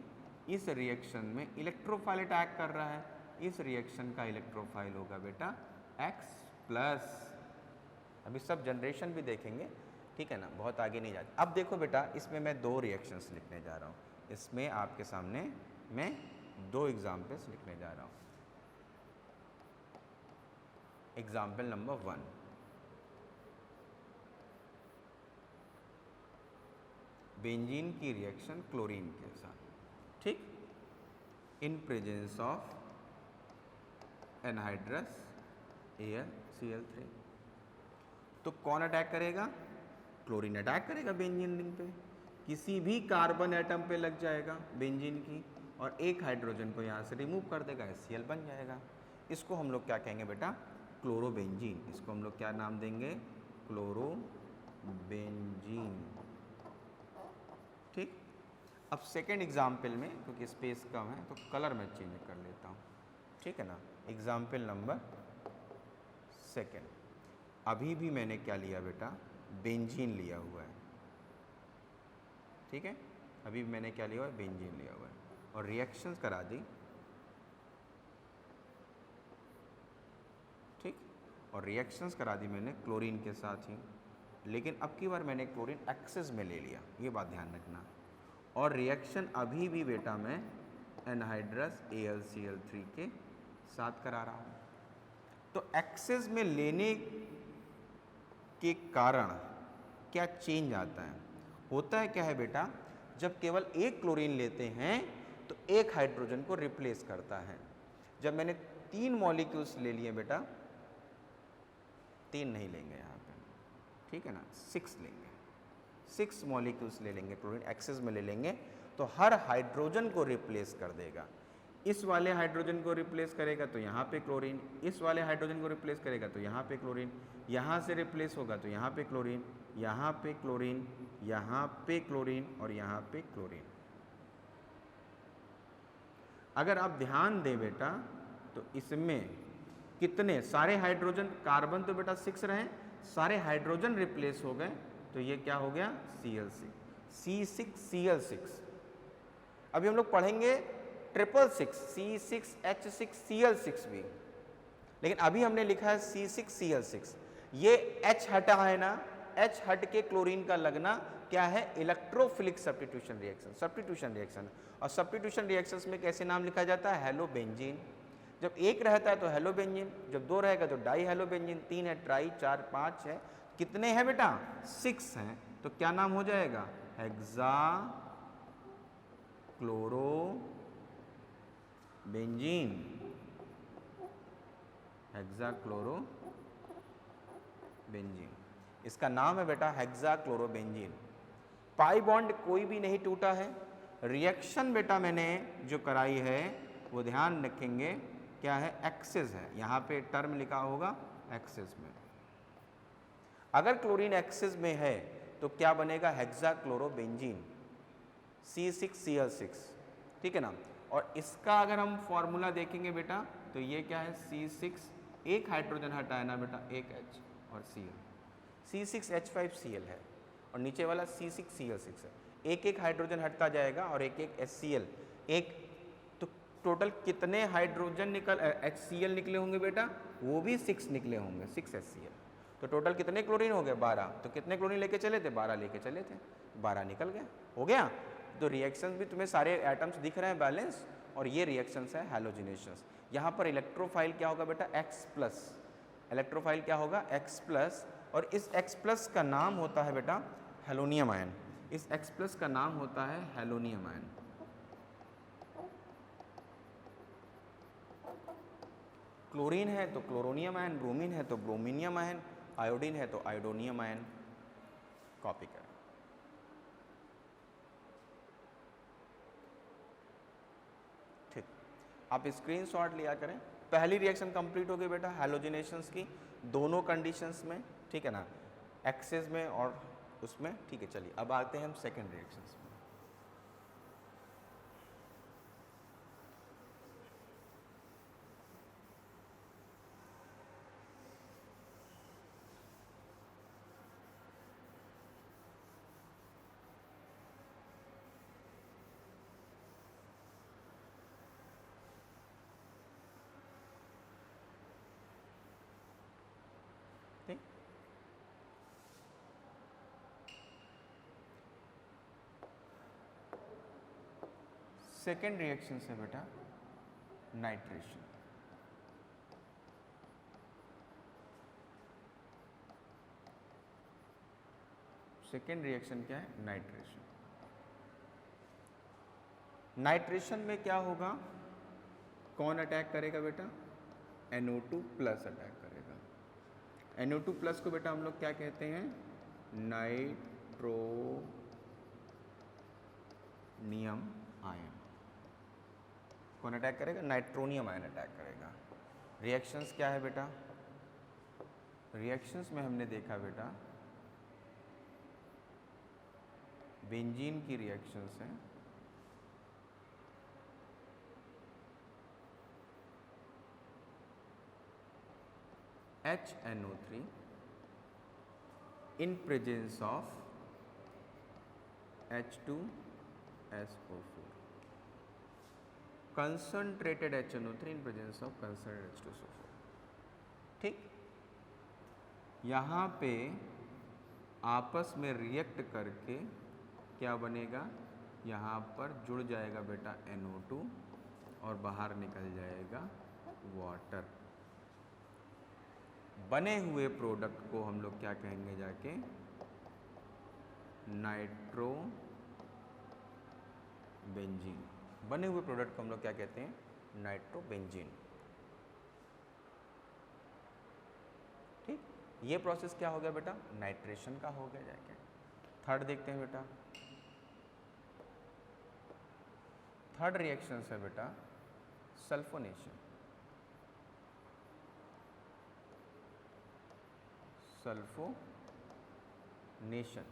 इस रिएक्शन में इलेक्ट्रोफाइल अटैक कर रहा है, इस रिएक्शन का इलेक्ट्रोफाइल होगा बेटा X+। अभी सब जनरेशन भी देखेंगे, ठीक है ना, बहुत आगे नहीं जाते। अब देखो बेटा, इसमें मैं 2 रिएक्शंस लिखने जा रहा हूँ। इसमें आपके सामने मैं 2 एग्जाम्पल्स लिखने जा रहा हूँ। एग्जाम्पल नंबर 1, बेंजीन की रिएक्शन क्लोरीन के साथ। ठीक। इन प्रेजेंस ऑफ एनहाइड्रस AlCl3। तो कौन अटैक करेगा? क्लोरीन अटैक करेगा बेंजीन रिंग पे, किसी भी कार्बन एटम पे लग जाएगा बेंजीन की, और एक हाइड्रोजन को यहाँ से रिमूव कर देगा, HCl बन जाएगा। इसको हम लोग क्या कहेंगे बेटा? क्लोरोबेंजीन। इसको हम लोग क्या नाम देंगे? क्लोरोबेंजीन। ठीक। अब सेकेंड एग्जाम्पल में, क्योंकि स्पेस कम है तो कलर मैं चेंज कर लेता हूँ, ठीक है ना। एग्जाम्पल नंबर 2, अभी भी मैंने क्या लिया बेटा? बेंजीन लिया हुआ है। ठीक है, अभी भी मैंने क्या लिया हुआ है? बेंजीन लिया हुआ है, और रिएक्शंस करा दी। ठीक। और रिएक्शंस करा दी मैंने क्लोरीन के साथ ही, लेकिन अब की बार मैंने क्लोरीन एक्सेस में ले लिया, ये बात ध्यान रखना। और रिएक्शन अभी भी बेटा मैं एनहाइड्रस AlCl3 के साथ करा रहा हूँ। तो एक्सेस में लेने के कारण क्या चेंज आता है? होता है क्या है बेटा, जब केवल एक क्लोरीन लेते हैं तो एक हाइड्रोजन को रिप्लेस करता है। जब मैंने 3 मॉलिक्यूल्स ले लिए बेटा, 3 नहीं लेंगे यहाँ पे, ठीक है ना, 6 लेंगे, 6 मॉलिक्यूल्स ले लेंगे क्लोरीन, एक्सेस में ले लेंगे, तो हर हाइड्रोजन को रिप्लेस कर देगा। इस वाले हाइड्रोजन को रिप्लेस करेगा तो यहाँ पे क्लोरीन, इस वाले हाइड्रोजन को रिप्लेस करेगा तो यहाँ पे क्लोरीन, यहाँ से रिप्लेस होगा तो यहाँ पे क्लोरीन, यहाँ पे क्लोरीन, यहाँ पे क्लोरीन, और यहाँ पे क्लोरीन। अगर आप ध्यान दें बेटा, तो इसमें कितने सारे हाइड्रोजन, कार्बन तो बेटा 6 रहे, सारे हाइड्रोजन रिप्लेस हो गए, तो ये क्या हो गया? Cl6, C6Cl6। अभी हम लोग पढ़ेंगे 666 C6H6Cl6 भी, लेकिन अभी हमने लिखा है C6Cl6। ये H हटा है ना, H हट के क्लोरीन का लगना क्या है? Electrophilic substitution reaction, substitution reaction. और सब्स्टिट्यूशन रिएक्शंस में कैसे नाम लिखा जाता है? हेलोबेंजीन। जब एक रहता है तो हेलोबेंजीन, जब 2 रहेगा तो डाई हेलोबेंजीन, 3 है ट्राई, 4 5 है, कितने हैं बेटा? 6 हैं, तो क्या नाम हो जाएगा? हेक्सा क्लोरोबेंजीन, हेक्सा क्लोरोबेंजीन, इसका नाम है बेटा हेक्सा क्लोरोबेंजीन। पाई बॉन्ड कोई भी नहीं टूटा है। रिएक्शन बेटा मैंने जो कराई है वो ध्यान रखेंगे क्या है? एक्सेस है, यहाँ पे टर्म लिखा होगा एक्सेस में। अगर क्लोरीन एक्सेस में है तो क्या बनेगा? हेक्सा क्लोरोबेंजीन, C6Cl6, ठीक है ना। और इसका अगर हम फॉर्मूला देखेंगे बेटा, तो ये क्या है? C6, एक हाइड्रोजन हटा है ना बेटा, एक H और Cl, C6H5Cl है, और नीचे वाला C6Cl6 है। एक एक हाइड्रोजन हटता जाएगा और एक एक HCl, एक तो टोटल कितने हाइड्रोजन HCl निकले होंगे बेटा? वो भी 6 निकले होंगे, 6 HCl। तो टोटल कितने क्लोरीन हो गए? 12। तो कितने क्लोरीन लेके चले थे? 12 लेके चले थे, 12 निकल गए, हो गया। तो रिएक्शंस भी तुम्हें सारे एटम्स दिख रहे हैं बैलेंस, और ये रिएक्शंस है हैलोजिनेशंस। यहाँ पर इलेक्ट्रोफाइल क्या होगा बेटा? X+। इलेक्ट्रोफाइल क्या होगा? X+, और इस X+ का नाम होता है बेटा हेलोनियम आयन। इस X+ का नाम होता है हेलोनियम आयन। क्लोरीन है तो क्लोरोनियम आयन, ब्रोमीन है तो ब्रोमीनियम आयन, आयोडीन है तो आयोडोनियम आयन। कॉपी करें। आप स्क्रीनशॉट लिया करें। पहली रिएक्शन कंप्लीट हो गई बेटा हैलोजिनेशंस की दोनों कंडीशंस में, ठीक है ना, एक्सेस में और उसमें, ठीक है। चलिए अब आते हैं हम सेकेंड रिएक्शंस में। ठीक, सेकेंड रिएक्शन है बेटा नाइट्रेशन। सेकेंड रिएक्शन क्या है? नाइट्रेशन। नाइट्रेशन में क्या होगा? कौन अटैक करेगा बेटा? NO2 प्लस अटैक करेगा। NO2 प्लस को बेटा हम लोग क्या कहते हैं? Nitronium ion. कौन अटैक करेगा? नाइट्रोनियम आयन अटैक करेगा। रिएक्शंस क्या है बेटा? रिएक्शंस में हमने देखा बेटा बेंजीन की रिएक्शंस हैं, HNO3 in presence of H2SO4, concentrated HNO3 in presence of concentrated H2SO4। ठीक, यहाँ पे आपस में रिएक्ट करके क्या बनेगा? यहाँ पर जुड़ जाएगा बेटा NO2 और बाहर निकल जाएगा वाटर। बने हुए प्रोडक्ट को हम लोग क्या कहेंगे जाके? नाइट्रोबेंजीन। बने हुए प्रोडक्ट को हम लोग क्या कहते हैं? नाइट्रोबेंजीन। ठीक, ये प्रोसेस क्या हो गया बेटा? नाइट्रेशन का हो गया जाके। थर्ड देखते हैं बेटा। थर्ड रिएक्शन है बेटा सल्फोनेशन। सल्फोनेशन,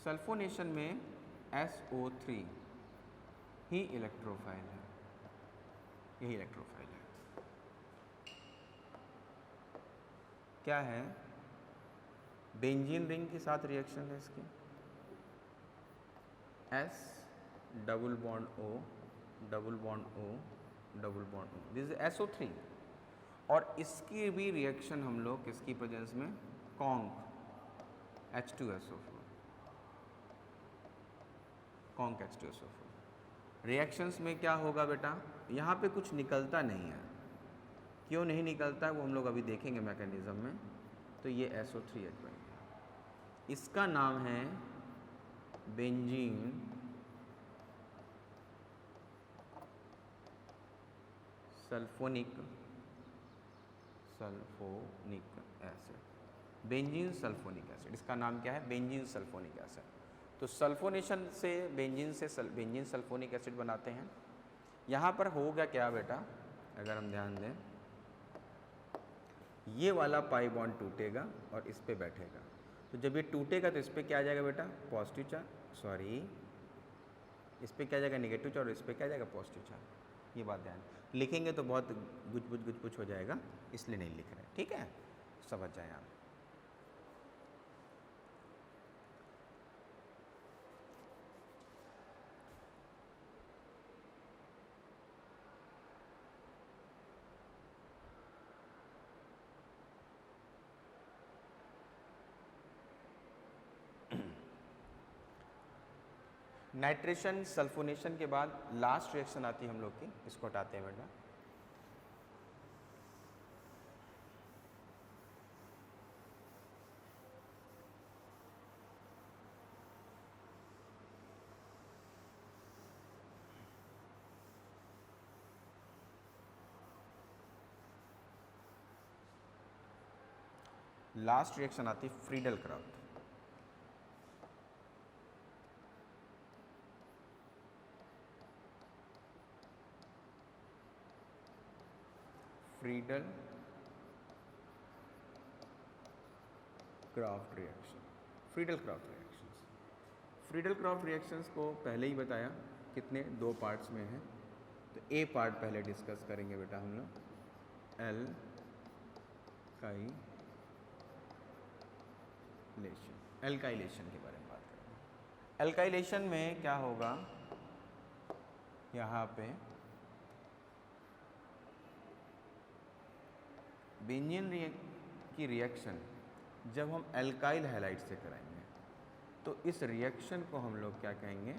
सल्फोनेशन में SO3 ही इलेक्ट्रोफाइल है, यही इलेक्ट्रोफाइल है। क्या है? बेंजीन रिंग के साथ रिएक्शन है इसकी, S double bond O double bond O double bond O, this is SO3। और इसकी भी रिएक्शन हम लोग किसकी प्रेजेंस में? Conc H2SO4, conc H2SO4। Reactions में क्या होगा बेटा? यहाँ पे कुछ निकलता नहीं है। क्यों नहीं निकलता है वो हम लोग अभी देखेंगे मैकेनिज्म में। तो ये SO3H बन गया, इसका नाम है benzene sulphonic acid. Benzene sulphonic acid, इसका नाम क्या है? Benzene sulphonic acid. तो सल्फोनेशन से बेंजीन सल्फोनिक एसिड बनाते हैं। यहाँ पर होगा क्या बेटा? अगर हम ध्यान दें, ये वाला पाई बॉन्ड टूटेगा और इस पे बैठेगा। तो जब ये टूटेगा तो इस पे क्या आ जाएगा बेटा? पॉजिटिव चार्ज, सॉरी इस पे क्या आ जाएगा? नेगेटिव चार्ज, और इस पे क्या आ जाएगा? Positive charge. ये बात ध्यान, लिखेंगे तो बहुत गुच हो जाएगा, इसलिए नहीं लिख रहे, ठीक है? समझ जाए आप। नाइट्रेशन सल्फोनेशन के बाद लास्ट रिएक्शन आती है हम लोग की, इसको हटाते हैं बेटा। लास्ट रिएक्शन आती है Friedel craft. Friedel craft reaction. Friedel craft reactions, Friedel craft reactions को पहले ही बताया कितने, 2 पार्ट्स में है। तो ए पार्ट पहले डिस्कस करेंगे बेटा हम लोग, एल्काइलेशन के बारे में बात करेंगे। एल्काइलेशन में क्या होगा, यहाँ पे बेंजीन की रिएक्शन जब हम एल्काइल हैलाइड से कराएंगे तो इस रिएक्शन को हम लोग क्या कहेंगे,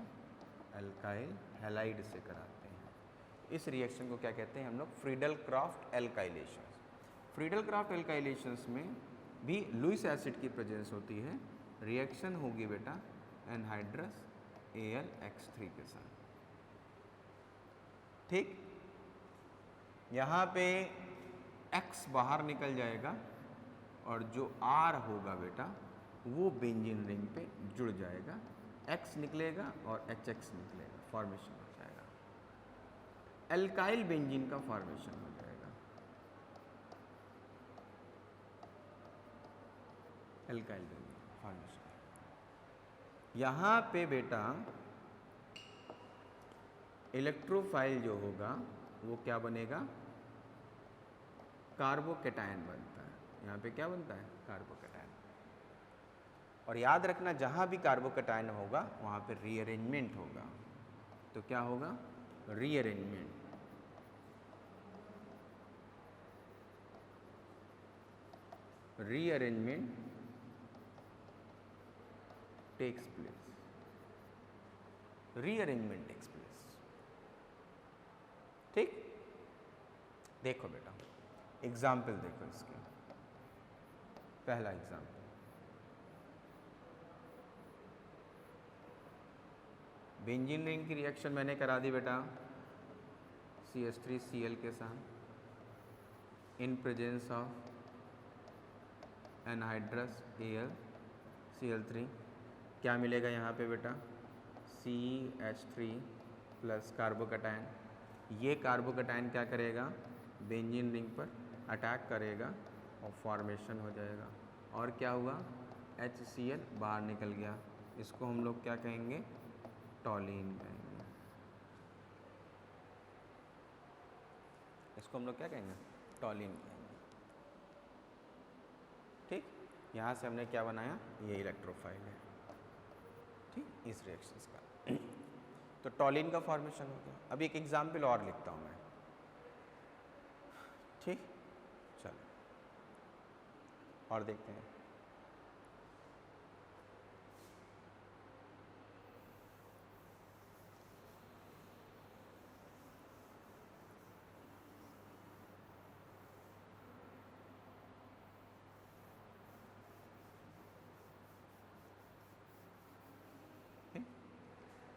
एल्काइल हैलाइड से कराते हैं। इस रिएक्शन को क्या कहते हैं हम लोग, Friedel Crafts alkylation. Friedel Crafts alkylations में भी लुईस एसिड की प्रेजेंस होती है। रिएक्शन होगी बेटा एनहाइड्रस AlX3 के साथ, ठीक। यहाँ पे X बाहर निकल जाएगा और जो R होगा बेटा वो बेंजीन रिंग पे जुड़ जाएगा, X निकलेगा और HX निकलेगा, फॉर्मेशन हो जाएगा, एल्काइल बेंजीन का फॉर्मेशन हो जाएगा। Alkyl benzene formation. यहाँ पे बेटा इलेक्ट्रोफाइल जो होगा वो क्या बनेगा, कार्बोकैटायन बनता है। यहाँ पे क्या बनता है, कार्बोकैटायन। और याद रखना जहाँ भी कार्बोकैटायन होगा वहाँ पे रीअरेंजमेंट होगा। तो क्या होगा, rearrangement. Rearrangement takes place, rearrangement takes place, ठीक। देखो बेटा एग्जाम्पल देखो इसके, पहला एग्जाम्पल, बेंजीन रिंग की रिएक्शन मैंने करा दी बेटा CH3Cl के साथ इन प्रेजेंस ऑफ एनहाइड्रस AlCl3। क्या मिलेगा यहाँ पे बेटा, CH3 प्लस कार्बोकैटायन। ये कार्बोकैटायन क्या करेगा, बेंजीन रिंग पर अटैक करेगा और फॉर्मेशन हो जाएगा। और क्या हुआ, HCl बाहर निकल गया। इसको हम लोग क्या कहेंगे, टॉलिन कहेंगे। इसको हम लोग क्या कहेंगे, टॉलिन कहेंगे, ठीक। यहाँ से हमने क्या बनाया, ये इलेक्ट्रोफाइल है, ठीक, इस रिएक्शंस का। तो टॉलिन का फॉर्मेशन हो गया। अब एक एग्जाम्पल और लिखता हूँ मैं, ठीक। चलो और देखते हैं।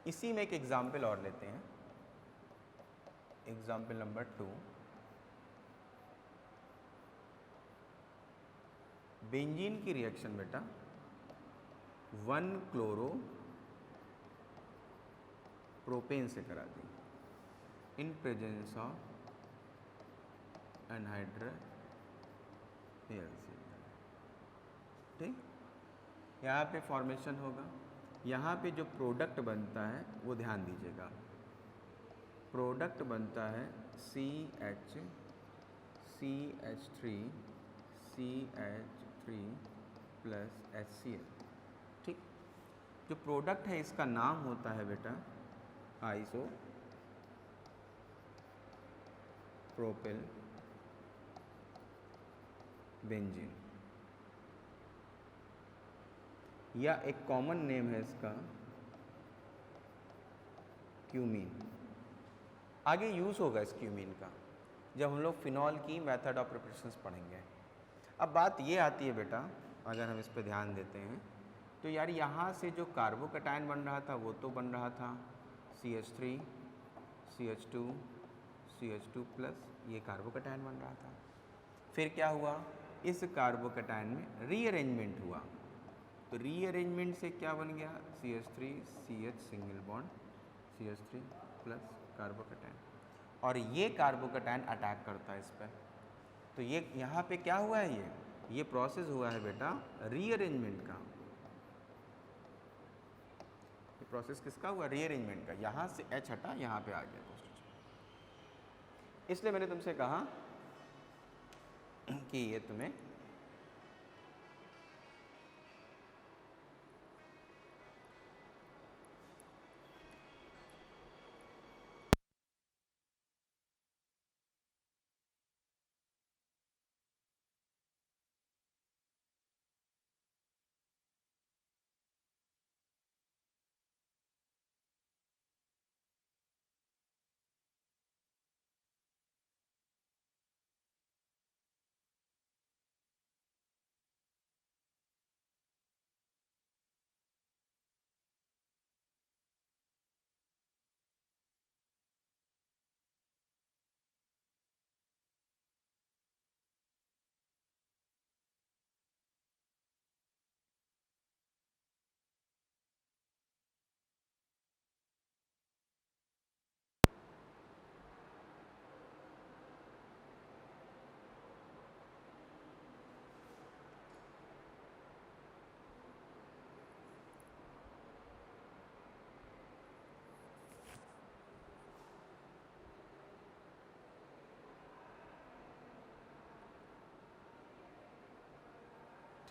इसी में एक एग्जाम्पल और लेते हैं, एग्जाम्पल नंबर 2। बेंजीन की रिएक्शन बेटा 1-क्लोरो प्रोपेन से करा दी in presence of anhydrous AlCl, ठीक। यहाँ पे फॉर्मेशन होगा। यहाँ पे जो प्रोडक्ट बनता है वो ध्यान दीजिएगा, प्रोडक्ट बनता है CH3 प्लस HCl, ठीक। जो प्रोडक्ट है इसका नाम होता है बेटा आइसो प्रोपिल बेंजीन, या एक कॉमन नेम है इसका क्यूमीन। आगे यूज़ होगा इस क्यूमीन का जब हम लोग फिनॉल की मेथड ऑफ प्रिपरेशंस पढ़ेंगे। अब बात ये आती है बेटा, अगर हम इस पर ध्यान देते हैं तो यार यहाँ से जो कार्बोकैटायन बन रहा था वो तो बन रहा था CH3 CH2 प्लस, ये कार्बोकैटायन बन रहा था। फिर क्या हुआ, इस कार्बोकैटायन में रीअरेंजमेंट हुआ। तो रीअरेंजमेंट से क्या बन गया, CH3 CH single bond CH3 plus carbocation, और ये कार्बोकैटायन अटैक करता है इस पर। तो ये यहाँ पे क्या हुआ है, ये प्रोसेस हुआ है बेटा रीअरेंजमेंट का। ये प्रोसेस किसका हुआ, रीअरेंजमेंट का। यहाँ से H हटा, यहाँ पे आ गया पोस्टेज। इसलिए मैंने तुमसे कहा कि ये तुम्हें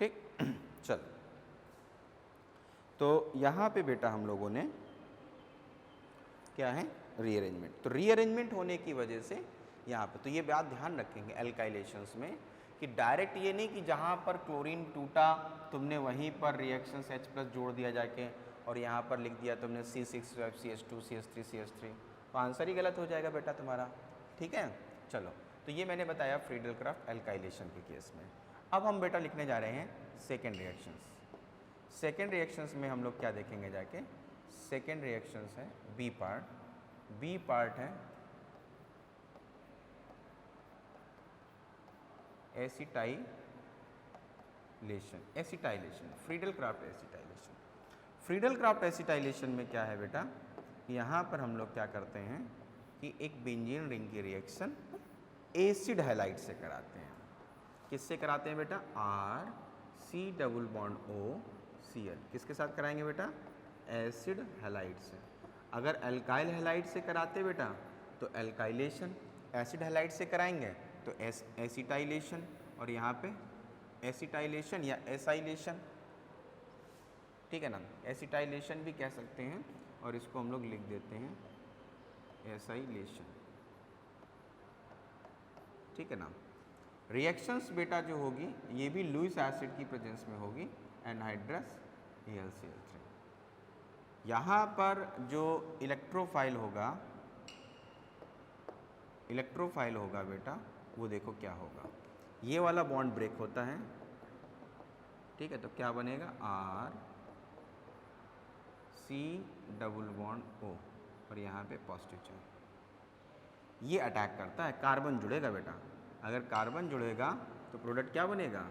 ठीक। चल, तो यहाँ पे बेटा हम लोगों ने क्या है, रीअरेंजमेंट। तो रीअरेंजमेंट होने की वजह से यहाँ पे, तो ये बात ध्यान रखेंगे एल्काइलेशंस में कि डायरेक्ट ये नहीं कि जहाँ पर क्लोरीन टूटा तुमने वहीं पर रिएक्शंस H+ जोड़ दिया जाके और यहाँ पर लिख दिया तुमने C6H2 CH3 CH3, तो आंसर ही गलत हो जाएगा बेटा तुम्हारा। ठीक है, चलो, तो ये मैंने बताया फ्रीडल क्राफ्ट एल्काइलेशन के केस में। अब हम बेटा लिखने जा रहे हैं सेकेंड रिएक्शंस। सेकेंड रिएक्शंस में हम लोग क्या देखेंगे जाके, सेकेंड रिएक्शंस है बी पार्ट। बी पार्ट है acetylation, acetylation, Friedel craft acetylation. Friedel craft acetylation में क्या है बेटा, यहाँ पर हम लोग क्या करते हैं कि एक बेंजीन रिंग की रिएक्शन एसिड हैलाइड से कराते हैं। किससे कराते हैं बेटा, RC≡OCl। किसके साथ कराएंगे बेटा, एसिड हैलाइड से। अगर अल्काइल हैलाइड से कराते बेटा तो एल्काइलेशन, एसिड हैलाइड से कराएंगे तो एसिटाइलेशन, और यहाँ पे एसिटाइलेशन या एसाइलेशन। ठीक है ना, एसिटाइलेशन भी कह सकते हैं और इसको हम लोग लिख देते हैं एसाइलेशन। ठीक है ना। रिएक्शंस बेटा जो होगी ये भी लुईस एसिड की प्रेजेंस में होगी, एनहाइड्रस AlCl3। यहाँ पर जो इलेक्ट्रोफाइल होगा बेटा, वो देखो क्या होगा, ये वाला बॉन्ड ब्रेक होता है। ठीक है, तो क्या बनेगा, RC≡O और यहाँ पे पॉजिटिव चार्ज। ये अटैक करता है, कार्बन जुड़ेगा बेटा। अगर कार्बन जुड़ेगा तो प्रोडक्ट क्या बनेगा,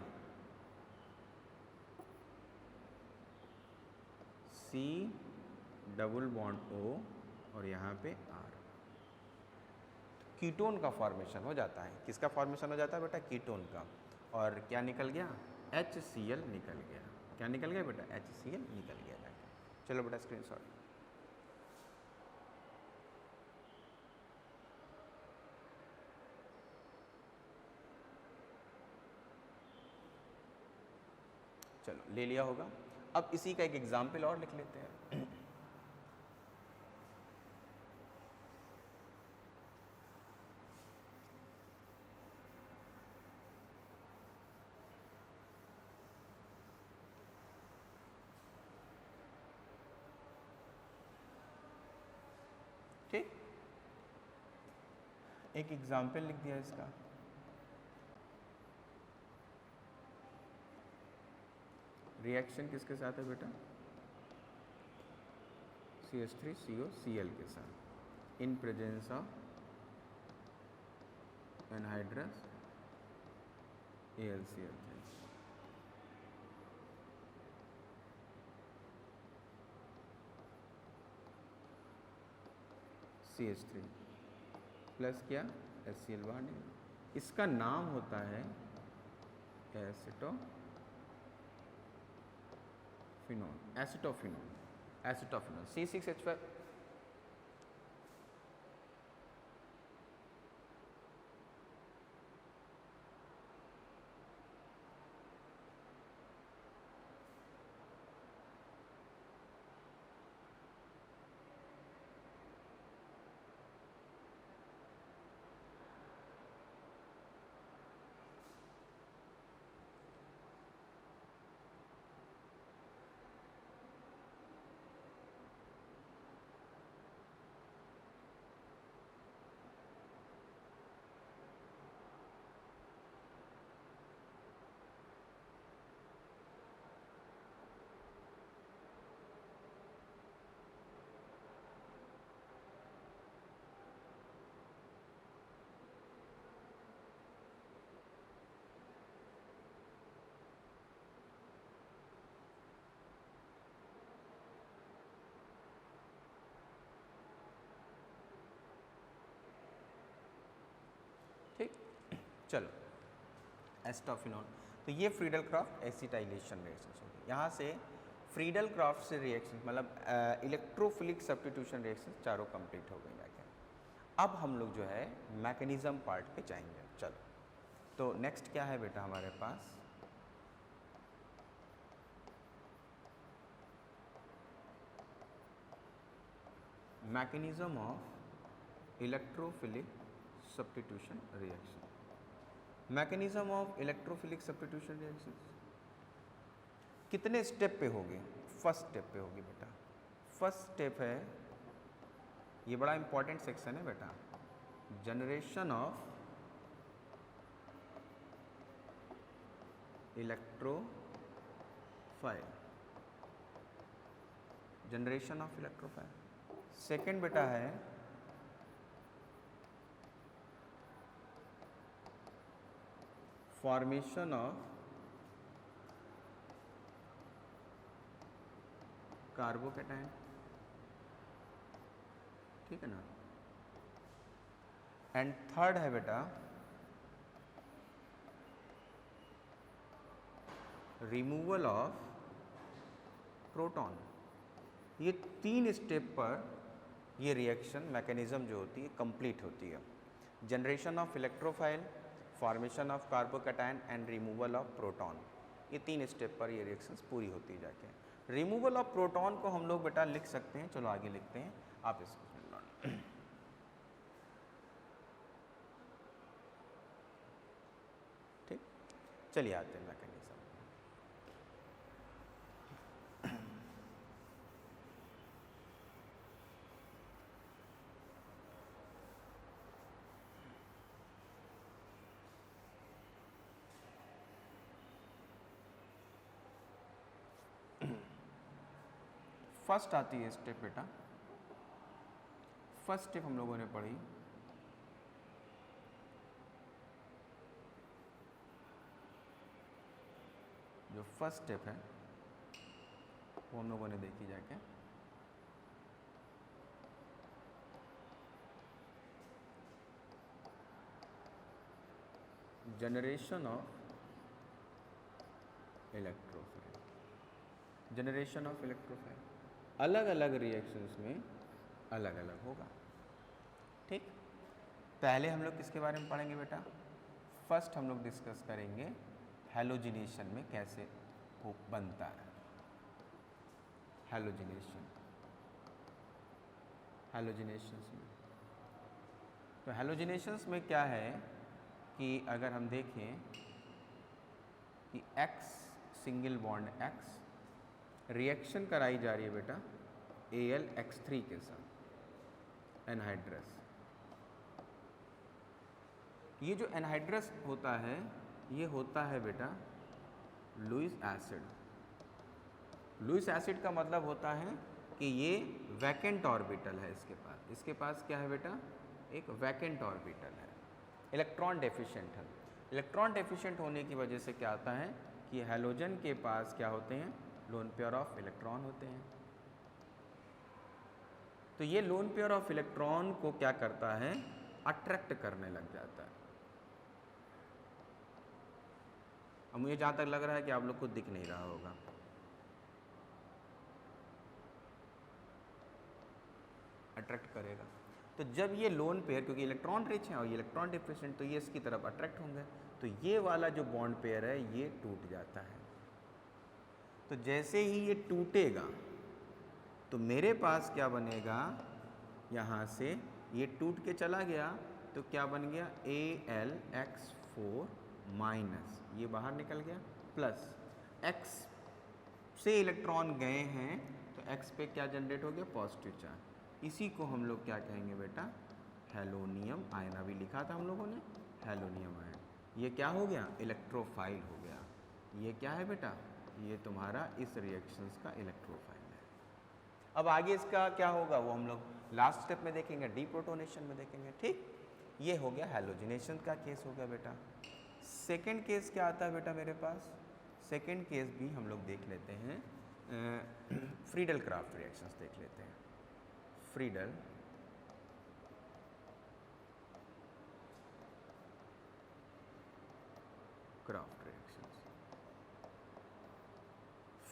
C≡O और यहाँ पे R। कीटोन का फॉर्मेशन हो जाता है। किसका फॉर्मेशन हो जाता है बेटा, कीटोन का। और क्या निकल गया, HCl निकल गया। क्या निकल गया बेटा, HCl निकल गया जाके। चलो बेटा स्क्रीनशॉट। चलो ले लिया होगा। अब इसी का एक एग्जाम्पल और लिख लेते हैं। ठीक, एक एग्जाम्पल लिख दिया इसका। रिएक्शन किसके साथ है बेटा, CH3COCl के साथ, इन presence of anhydrous AlCl3। CH3 plus क्या, HCl बाहर निकल, इसका नाम होता है एसिटोफिनोन C6H5। ठीक, चलो एसिटोफिनोन। तो ये फ्रीडल क्राफ्ट एसिटाइलेशन रिएक्शंस हो गई। यहाँ से फ्रीडल क्राफ्ट से रिएक्शन मतलब इलेक्ट्रोफिलिक सब्स्टिट्यूशन रिएक्शन चारों कंप्लीट हो गई जाके। अब हम लोग जो है मैकेनिज्म पार्ट पे जाएंगे। चलो, तो नेक्स्ट क्या है बेटा हमारे पास, mechanism of electrophilic substitution reaction. Mechanism of electrophilic substitution reaction कितने स्टेप पे होगी? फर्स्ट स्टेप पे होगी बेटा। फर्स्ट स्टेप है, ये बड़ा इंपॉर्टेंट सेक्शन है बेटा, generation of electrophile, generation of electrophile. Second बेटा है फॉर्मेशन ऑफ कार्बोकैटायन, ठीक है ना। एंड थर्ड है बेटा रिमूवल ऑफ प्रोटॉन। ये तीन स्टेप पर ये रिएक्शन मैकेनिज्म जो होती है कंप्लीट होती है। Generation of electrophile, formation of carbocation and removal of proton, ये तीन स्टेप पर ये रिएक्शंस पूरी होती जाके। रिमूवल ऑफ प्रोटॉन को हम लोग बेटा लिख सकते हैं, चलो आगे लिखते हैं, आप इसको ठीक। चलिए आते हैं मैकेनिज्म। फर्स्ट आती है स्टेप बेटा, फर्स्ट स्टेप हम लोगों ने पढ़ी जो फर्स्ट स्टेप है वो हम लोगों ने देखी जाके, generation of electrophile. Generation of electrophile अलग अलग रिएक्शंस में अलग अलग होगा, ठीक। पहले हम लोग किसके बारे में पढ़ेंगे बेटा? फर्स्ट हम लोग डिस्कस करेंगे हैलोजिनेशन में कैसे वो बनता है। हैलोजिनेशन, हैलोजिनेशंस में, तो हैलोजिनेशंस में क्या है कि अगर हम देखें कि X single bond X reaction कराई जा रही है बेटा AlX3 के साथ एनहाइड्रस। ये जो एनहाइड्रस होता है ये होता है बेटा लुईस एसिड। लुईस एसिड का मतलब होता है कि ये वैकेंट ऑर्बिटल है इसके पास क्या है बेटा? एक वैकेंट ऑर्बिटल है, इलेक्ट्रॉन डेफिशिएंट है। इलेक्ट्रॉन डेफिशिएंट होने की वजह से क्या आता है कि हैलोजन के पास क्या होते हैं? लोन पेयर ऑफ इलेक्ट्रॉन होते हैं। तो ये लोन पेयर ऑफ इलेक्ट्रॉन को क्या करता है? अट्रैक्ट करने लग जाता है। अब मुझे जहाँ तक लग रहा है कि आप लोग को दिख नहीं रहा होगा, अट्रैक्ट करेगा। तो जब ये लोन पेयर, क्योंकि इलेक्ट्रॉन रिच है और ये इलेक्ट्रॉन डिफिशिएंट, तो ये इसकी तरफ अट्रैक्ट होंगे, तो ये वाला जो बॉन्ड पेयर है ये टूट जाता है। तो जैसे ही ये टूटेगा तो मेरे पास क्या बनेगा, यहाँ से ये टूट के चला गया तो क्या बन गया, Al(X4) माइनस, ये बाहर निकल गया, प्लस X से इलेक्ट्रॉन गए हैं तो X पे क्या जनरेट हो गया, पॉजिटिव चार्ज। इसी को हम लोग क्या कहेंगे बेटा, हेलोनियम आयन। अभी लिखा था हम लोगों ने हेलोनियम आयन। ये क्या हो गया, इलेक्ट्रोफाइल हो गया। ये क्या है बेटा, ये तुम्हारा इस रिएक्शंस का इलेक्ट्रोफाइल है। अब आगे इसका क्या होगा वो हम लोग लास्ट स्टेप में देखेंगे, डीप्रोटोनेशन में देखेंगे। ठीक, ये हो गया हेलोजिनेशन का केस हो गया बेटा। सेकंड केस क्या आता है बेटा मेरे पास, सेकंड केस भी हम लोग देख लेते हैं, फ्रीडल क्राफ्ट रिएक्शंस देख लेते हैं। Friedel craft reactions,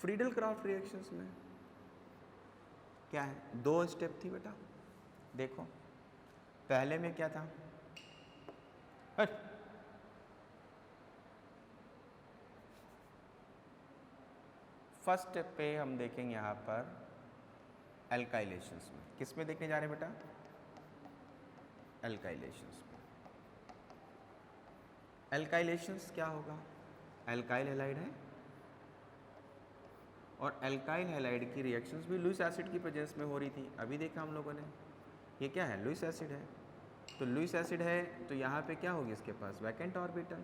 Friedel craft reactions में क्या है, 2 स्टेप थी बेटा। देखो पहले में क्या था, फर्स्ट स्टेप पे हम देखेंगे यहाँ पर एल्काइलेशंस में। किस में देखने जा रहे हैं बेटा, एल्काइलेशंस में। एल्काइलेशंस क्या होगा, एल्काइल हैलाइड है और एल्काइल हैलाइड की रिएक्शंस भी लुईस एसिड की प्रेजेंस में हो रही थी। अभी देखा हम लोगों ने, ये क्या है, लुईस एसिड है। तो लुईस एसिड है तो यहाँ पे क्या होगी, इसके पास वैकेंट ऑर्बिटल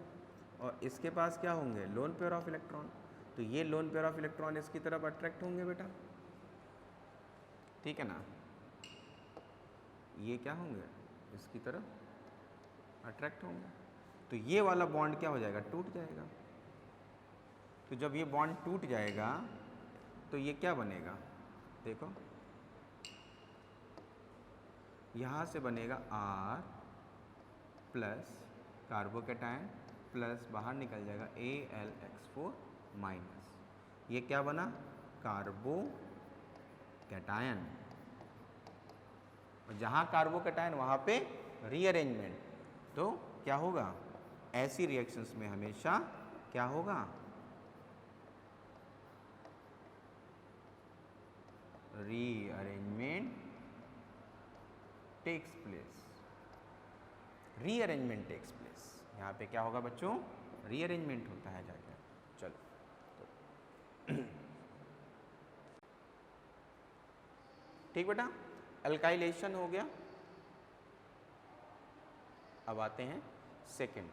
और इसके पास क्या होंगे, लोन पेयर ऑफ इलेक्ट्रॉन। तो ये लोन पेयर ऑफ इलेक्ट्रॉन इसकी तरफ अट्रैक्ट होंगे बेटा, ठीक है ना। ये क्या होंगे, इसकी तरफ अट्रैक्ट होंगे। तो ये वाला बॉन्ड क्या हो जाएगा, टूट जाएगा। तो जब ये बॉन्ड टूट जाएगा तो ये क्या बनेगा, देखो यहाँ से बनेगा R प्लस कार्बोकैटायन प्लस बाहर निकल जाएगा Al(X4) माइनस। ये क्या बना, कार्बोकैटायन। और जहाँ कार्बोकैटायन वहाँ पे रीअरेंजमेंट। तो क्या होगा, ऐसी रिएक्शंस में हमेशा क्या होगा, rearrangement takes place, rearrangement takes place. यहाँ पे क्या होगा बच्चों, रीअरेंजमेंट होता है जाकर। चलो तो ठीक बेटा, अल्काइलेशन हो गया। अब आते हैं सेकंड।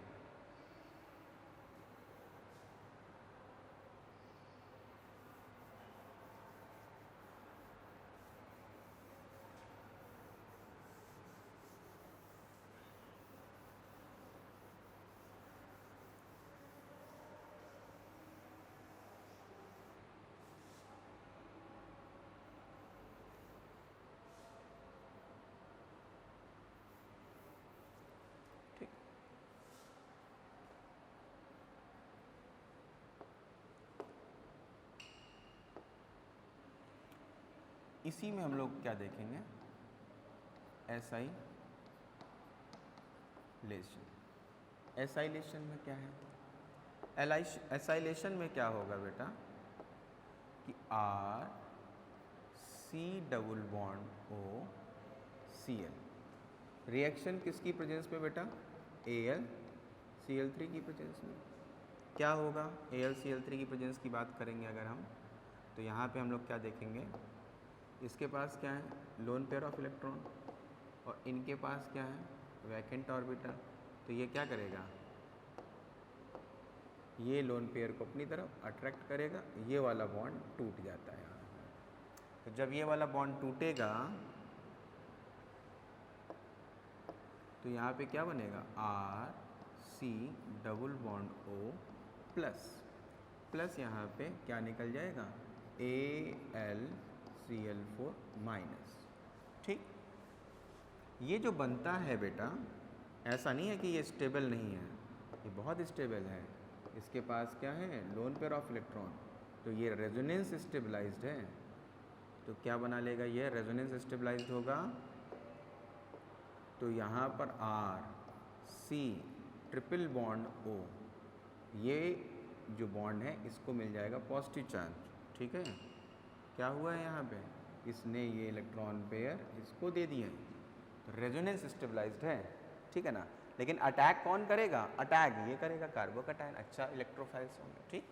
इसी में हम लोग क्या देखेंगे, एसाइलेशन। एसाइलेशन में क्या है, एसाइलेशन में क्या होगा बेटा कि RC≡OCl। रिएक्शन किसकी प्रेजेंस में बेटा, AlCl3 की प्रेजेंस में। क्या होगा, AlCl3 की प्रेजेंस की बात करेंगे अगर हम, तो यहाँ पे हम लोग क्या देखेंगे, इसके पास क्या है, लोन पेयर ऑफ इलेक्ट्रॉन और इनके पास क्या है, वैकेंट ऑर्बिटल। तो ये क्या करेगा, ये लोन पेयर को अपनी तरफ अट्रैक्ट करेगा, ये वाला बॉन्ड टूट जाता है। तो जब ये वाला बॉन्ड टूटेगा तो यहाँ पे क्या बनेगा, RC≡O प्लस यहाँ पे क्या निकल जाएगा, AlCl4 माइनस। ठीक, ये जो बनता है बेटा, ऐसा नहीं है कि ये स्टेबल नहीं है, ये बहुत स्टेबल है। इसके पास क्या है, लोन पेयर ऑफ इलेक्ट्रॉन, तो ये रेजोनेंस स्टेबलाइज्ड है, तो क्या बना लेगा ये, रेजोनेंस स्टेबलाइज्ड होगा। तो यहाँ पर R C triple bond O, ये जो बॉन्ड है इसको मिल जाएगा पॉजिटिव चार्ज, ठीक है। क्या हुआ है यहाँ पे, इसने ये इलेक्ट्रॉन पेयर इसको दे दिए, तो रेजोनेंस स्टेबलाइज्ड है, ठीक है ना। लेकिन अटैक कौन करेगा, अटैक ये करेगा कार्बोकैटायन, अच्छा इलेक्ट्रोफाइल्स होंगे, ठीक।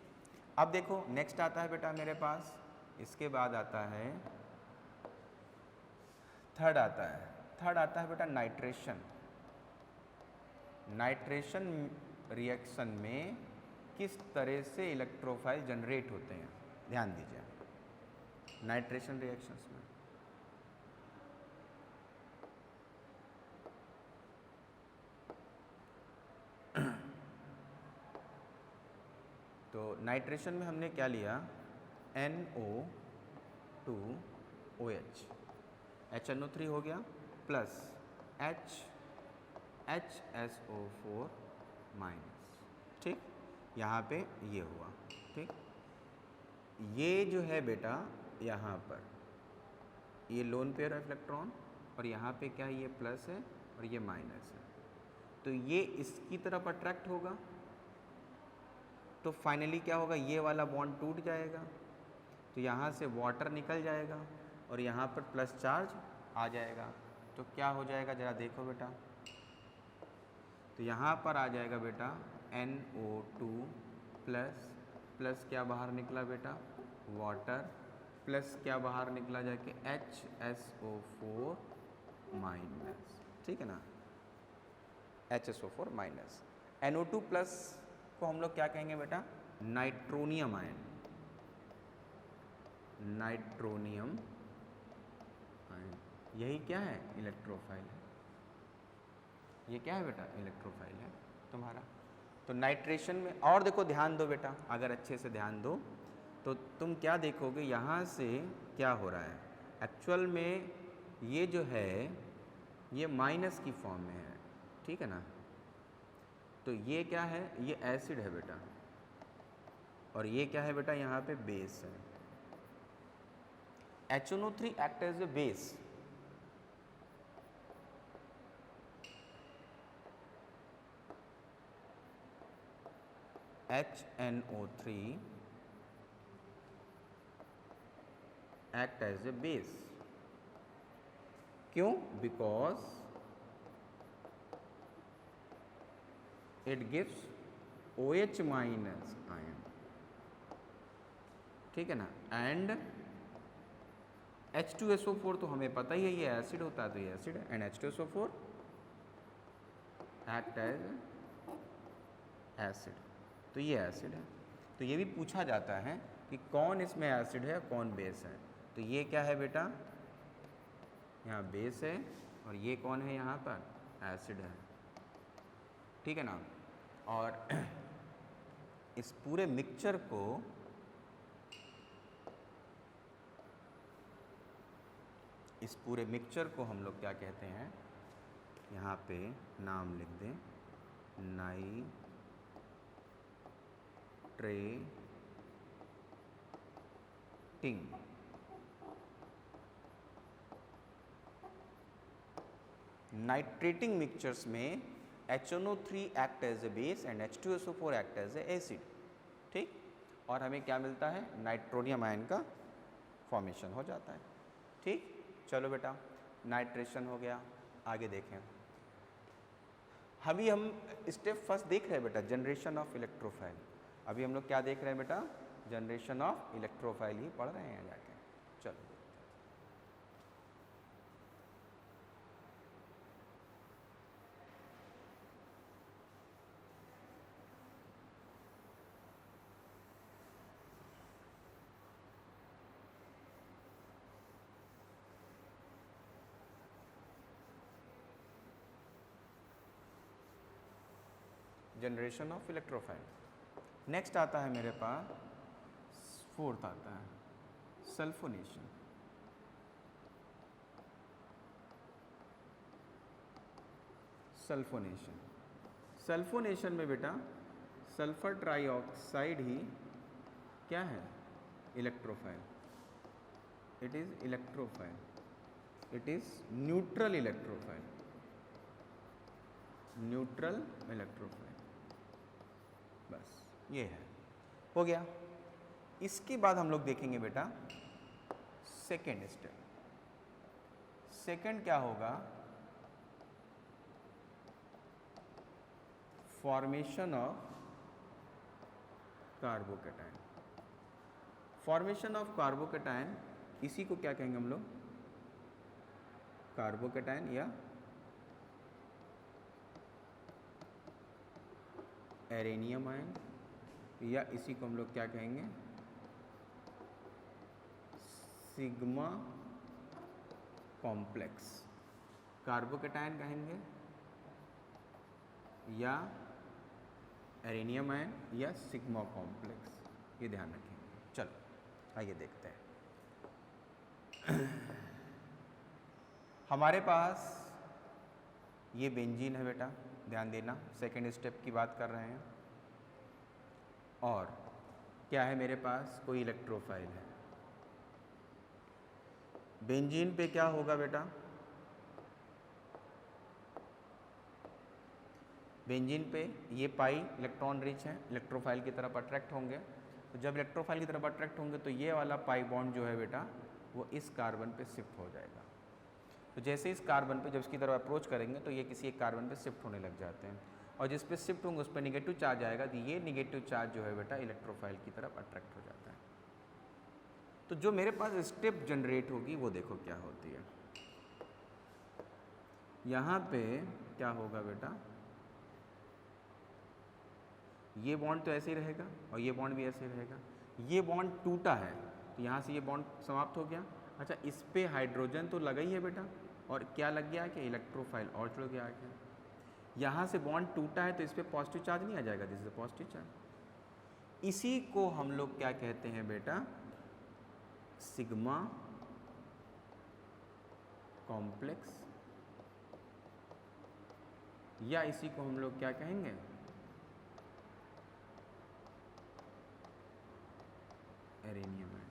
अब देखो नेक्स्ट आता है बेटा मेरे पास, इसके बाद आता है थर्ड आता है बेटा नाइट्रेशन। नाइट्रेशन रिएक्शन में किस तरह से इलेक्ट्रोफाइल जनरेट होते हैं, ध्यान दीजिए नाइट्रेशन रिएक्शंस में। तो नाइट्रेशन में हमने क्या लिया, NO2OH, HNO3 हो गया प्लस HSO4 माइनस, ठीक। यहाँ पे ये हुआ, ठीक। ये जो है बेटा यहाँ पर ये लोन पेयर ऑफ इलेक्ट्रॉन, और यहाँ पे क्या है, ये प्लस है और ये माइनस है, तो ये इसकी तरफ अट्रैक्ट होगा, तो फाइनली क्या होगा, ये वाला बॉन्ड टूट जाएगा, तो यहाँ से वाटर निकल जाएगा और यहाँ पर प्लस चार्ज आ जाएगा, तो क्या हो जाएगा जरा देखो बेटा, तो यहाँ पर आ जाएगा बेटा NO2 प्लस प्लस क्या बाहर निकला बेटा, वाटर, प्लस क्या बाहर निकला जाके HSO4 माइनस, ठीक है ना, HSO4 माइनस। NO2 प्लस को हम लोग क्या कहेंगे बेटा, नाइट्रोनियम आयन, नाइट्रोनियम आयन, यही क्या है, इलेक्ट्रोफाइल है, ये क्या है बेटा, इलेक्ट्रोफाइल है तुम्हारा। तो नाइट्रेशन में, और देखो ध्यान दो बेटा, अगर अच्छे से ध्यान दो तो तुम क्या देखोगे, यहाँ से क्या हो रहा है, एक्चुअल में ये जो है ये माइनस की फॉर्म में है, ठीक है ना। तो ये क्या है, ये एसिड है बेटा, और ये क्या है बेटा, यहाँ पे बेस है। HNO3 act as a base, HNO3 act as a base, क्यों, because it gives OH minus ion, ठीक है ना, एंड H2SO4 तो हमें पता ही है ये एसिड होता है, तो ये एसिड है, and H2SO4 act as acid, तो ये एसिड है। तो ये भी पूछा जाता है कि कौन इसमें एसिड है कौन बेस है, तो ये क्या है बेटा, यहाँ बेस है, और ये कौन है, यहाँ पर एसिड है, ठीक है ना। और इस पूरे मिक्सचर को हम लोग क्या कहते हैं, यहाँ पे नाम लिख दें, नाइट्रेटिंग, नाइट्रेटिंग मिक्सचर्स में HNO3 act as a base and H2SO4 act as a acid, ठीक। और हमें क्या मिलता है, नाइट्रोनियम आयन का फॉर्मेशन हो जाता है, ठीक। चलो बेटा नाइट्रेशन हो गया, आगे देखें। अभी हम स्टेप फर्स्ट देख रहे हैं बेटा, जनरेशन ऑफ इलेक्ट्रोफाइल। अभी हम लोग क्या देख रहे हैं बेटा, जनरेशन ऑफ इलेक्ट्रोफाइल ही पढ़ रहे हैं जाके। चलो जनरेशन ऑफ इलेक्ट्रोफाइल। नेक्स्ट आता है मेरे पास, फोर्थ आता है सल्फोनेशन। सल्फोनेशन में बेटा सल्फर ट्राइऑक्साइड ही क्या है, electrophile, it is electrophile, it is neutral electrophile, neutral electrophile. बस ये है, हो गया। इसके बाद हम लोग देखेंगे बेटा सेकेंड स्टेप। सेकेंड क्या होगा, formation of carbocation. Formation of carbocation, इसी को क्या कहेंगे हम लोग, कार्बोकैटायन या एरेनियम आयन, या इसी को हम लोग क्या कहेंगे, सिग्मा कॉम्प्लेक्स। कार्बोकैटायन कहेंगे या एरेनियम आयन या सिग्मा कॉम्प्लेक्स, ये ध्यान रखेंगे। चलो आइए देखते हैं। हमारे पास ये बेंजीन है बेटा, ध्यान देना, सेकेंड स्टेप की बात कर रहे हैं। और क्या है मेरे पास, कोई इलेक्ट्रोफाइल है। बेंजीन पे क्या होगा बेटा, बेंजीन पे ये पाई इलेक्ट्रॉन रिच है, इलेक्ट्रोफाइल की तरफ अट्रैक्ट होंगे। तो जब इलेक्ट्रोफाइल की तरफ अट्रैक्ट होंगे तो ये वाला पाई बॉन्ड जो है बेटा वो इस कार्बन पे शिफ्ट हो जाएगा। तो जैसे इस कार्बन पे जब इसकी तरफ अप्रोच करेंगे तो ये किसी एक कार्बन पे शिफ्ट होने लग जाते हैं, और जिस पे शिफ्ट होंगे उस पर निगेटिव चार्ज आएगा, तो ये निगेटिव चार्ज जो है बेटा इलेक्ट्रोफाइल की तरफ अट्रैक्ट हो जाता है। तो जो मेरे पास स्टेप जनरेट होगी वो देखो क्या होती है। यहाँ पे क्या होगा बेटा, ये बॉन्ड तो ऐसे ही रहेगा और ये बॉन्ड भी ऐसे ही रहेगा। ये बॉन्ड टूटा है तो यहाँ से ये बॉन्ड समाप्त हो गया। अच्छा, इस पे हाइड्रोजन तो लगा ही है बेटा, और क्या लग गया कि इलेक्ट्रोफाइल और जुड़ गया आगे। यहाँ से बॉन्ड टूटा है तो इस पे पॉजिटिव चार्ज नहीं आ जाएगा, this is a positive charge. इसी को हम लोग क्या कहते हैं बेटा, सिग्मा कॉम्प्लेक्स, या इसी को हम लोग क्या कहेंगे, एरेनियम आयन।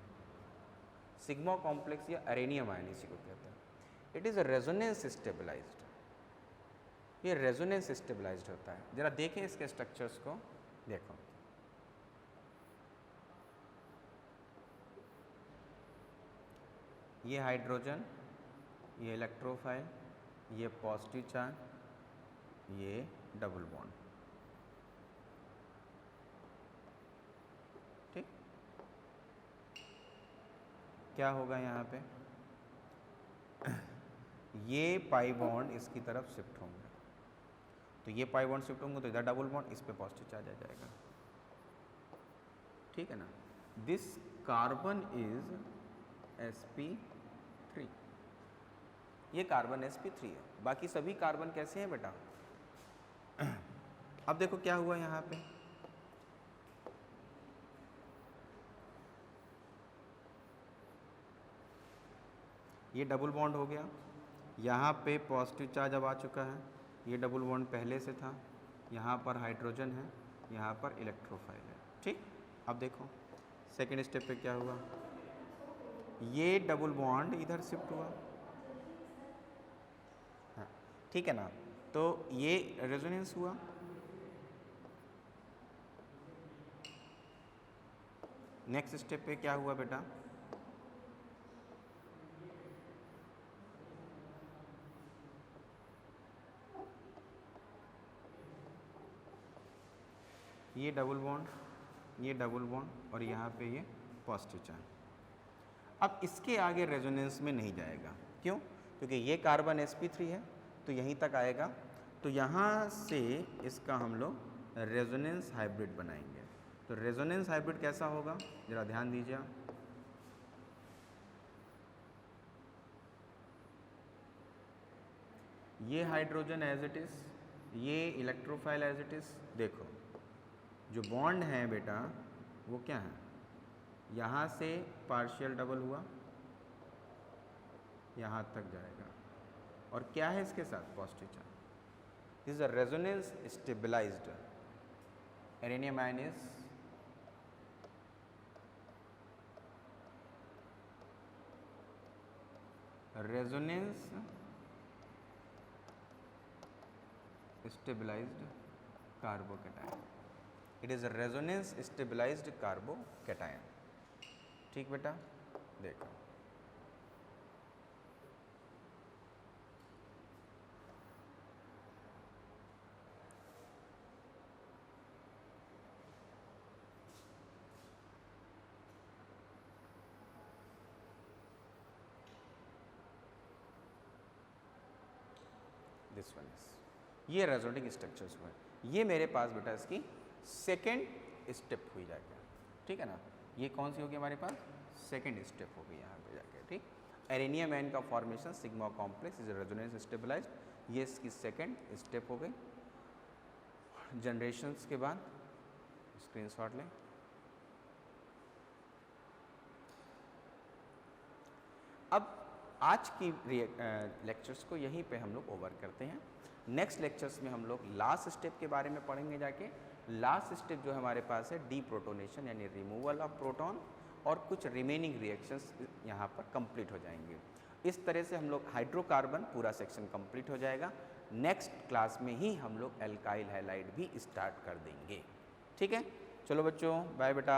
सिग्मा कॉम्प्लेक्स या एरेनियम आयन इसी को कहते हैं। इट इज रेजोनेंस स्टेबलाइज्ड, ये रेजोनेंस स्टेबलाइज्ड होता है। जरा देखें इसके स्ट्रक्चर्स को, देखो ये हाइड्रोजन, ये इलेक्ट्रोफाइल, ये पॉजिटिव चार्ज, ये डबल बॉन्ड, ठीक। क्या होगा यहाँ पे, ये पाई बॉन्ड इसकी तरफ शिफ्ट होंगे, तो ये पाई बॉन्ड शिफ्ट होंगे तो इधर डबल बॉन्ड, इस पे पॉजिटिव चार्ज आ जाएगा, ठीक है ना। दिस कार्बन इज sp3, ये कार्बन sp3 है, बाकी सभी कार्बन कैसे हैं बेटा। अब देखो क्या हुआ यहाँ पे, ये डबल बॉन्ड हो गया, यहाँ पे पॉजिटिव चार्ज अब आ चुका है, ये डबल बॉन्ड पहले से था, यहाँ पर हाइड्रोजन है, यहाँ पर इलेक्ट्रोफाइल है, ठीक। अब देखो सेकेंड स्टेप पे क्या हुआ, ये डबल बॉन्ड इधर शिफ्ट हुआ, हाँ ठीक है ना, तो ये रेजोनेंस हुआ। नेक्स्ट स्टेप पे क्या हुआ बेटा, ये डबल बॉन्ड, ये डबल बॉन्ड, और यहाँ पे ये पॉजिटिव चार्ज। अब इसके आगे रेजोनेंस में नहीं जाएगा, क्यों, क्योंकि ये कार्बन sp3 है तो यहीं तक आएगा, तो यहाँ से इसका हम लोग रेजोनेंस हाइब्रिड बनाएंगे। तो रेजोनेंस हाइब्रिड कैसा होगा, जरा ध्यान दीजिए। ये हाइड्रोजन एज इट इज़, ये इलेक्ट्रोफाइल एज इट इज़। देखो जो बॉन्ड है बेटा वो क्या है, यहाँ से पार्शियल डबल हुआ, यहाँ तक जाएगा, और क्या है इसके साथ positive charge. This is a resonance stabilized, arenium ion is resonance stabilized carbocation. It is resonance stabilized carbocation. ठीक बेटा, देखो दिस वन इज, ये रेजोनेटिंग स्ट्रक्चर्स हुए, ये मेरे पास बेटा इसकी सेकेंड स्टेप हुई जाएगा। ठीक है ना, ये कौन सी होगी हमारे पास, सेकेंड स्टेप होगी यहाँ पे जाके। ठीक, एरेनियम आयन का formation sigma complex is resonance stabilised, ये इसकी सेकेंड स्टेप हो गई। जनरेशंस के बाद स्क्रीनशॉट लें। अब आज की लेक्चर्स को यहीं पे हम लोग ओवर करते हैं। नेक्स्ट लेक्चर्स में हम लोग लास्ट स्टेप के बारे में पढ़ेंगे जाके। लास्ट स्टेप जो हमारे पास है डीप्रोटोनेशन यानी रिमूवल ऑफ प्रोटॉन, और कुछ रिमेनिंग रिएक्शंस यहाँ पर कंप्लीट हो जाएंगे। इस तरह से हम लोग हाइड्रोकार्बन पूरा सेक्शन कंप्लीट हो जाएगा। नेक्स्ट क्लास में ही हम लोग एल्काइल हैलाइड भी स्टार्ट कर देंगे। ठीक है, चलो बच्चों, बाय बेटा।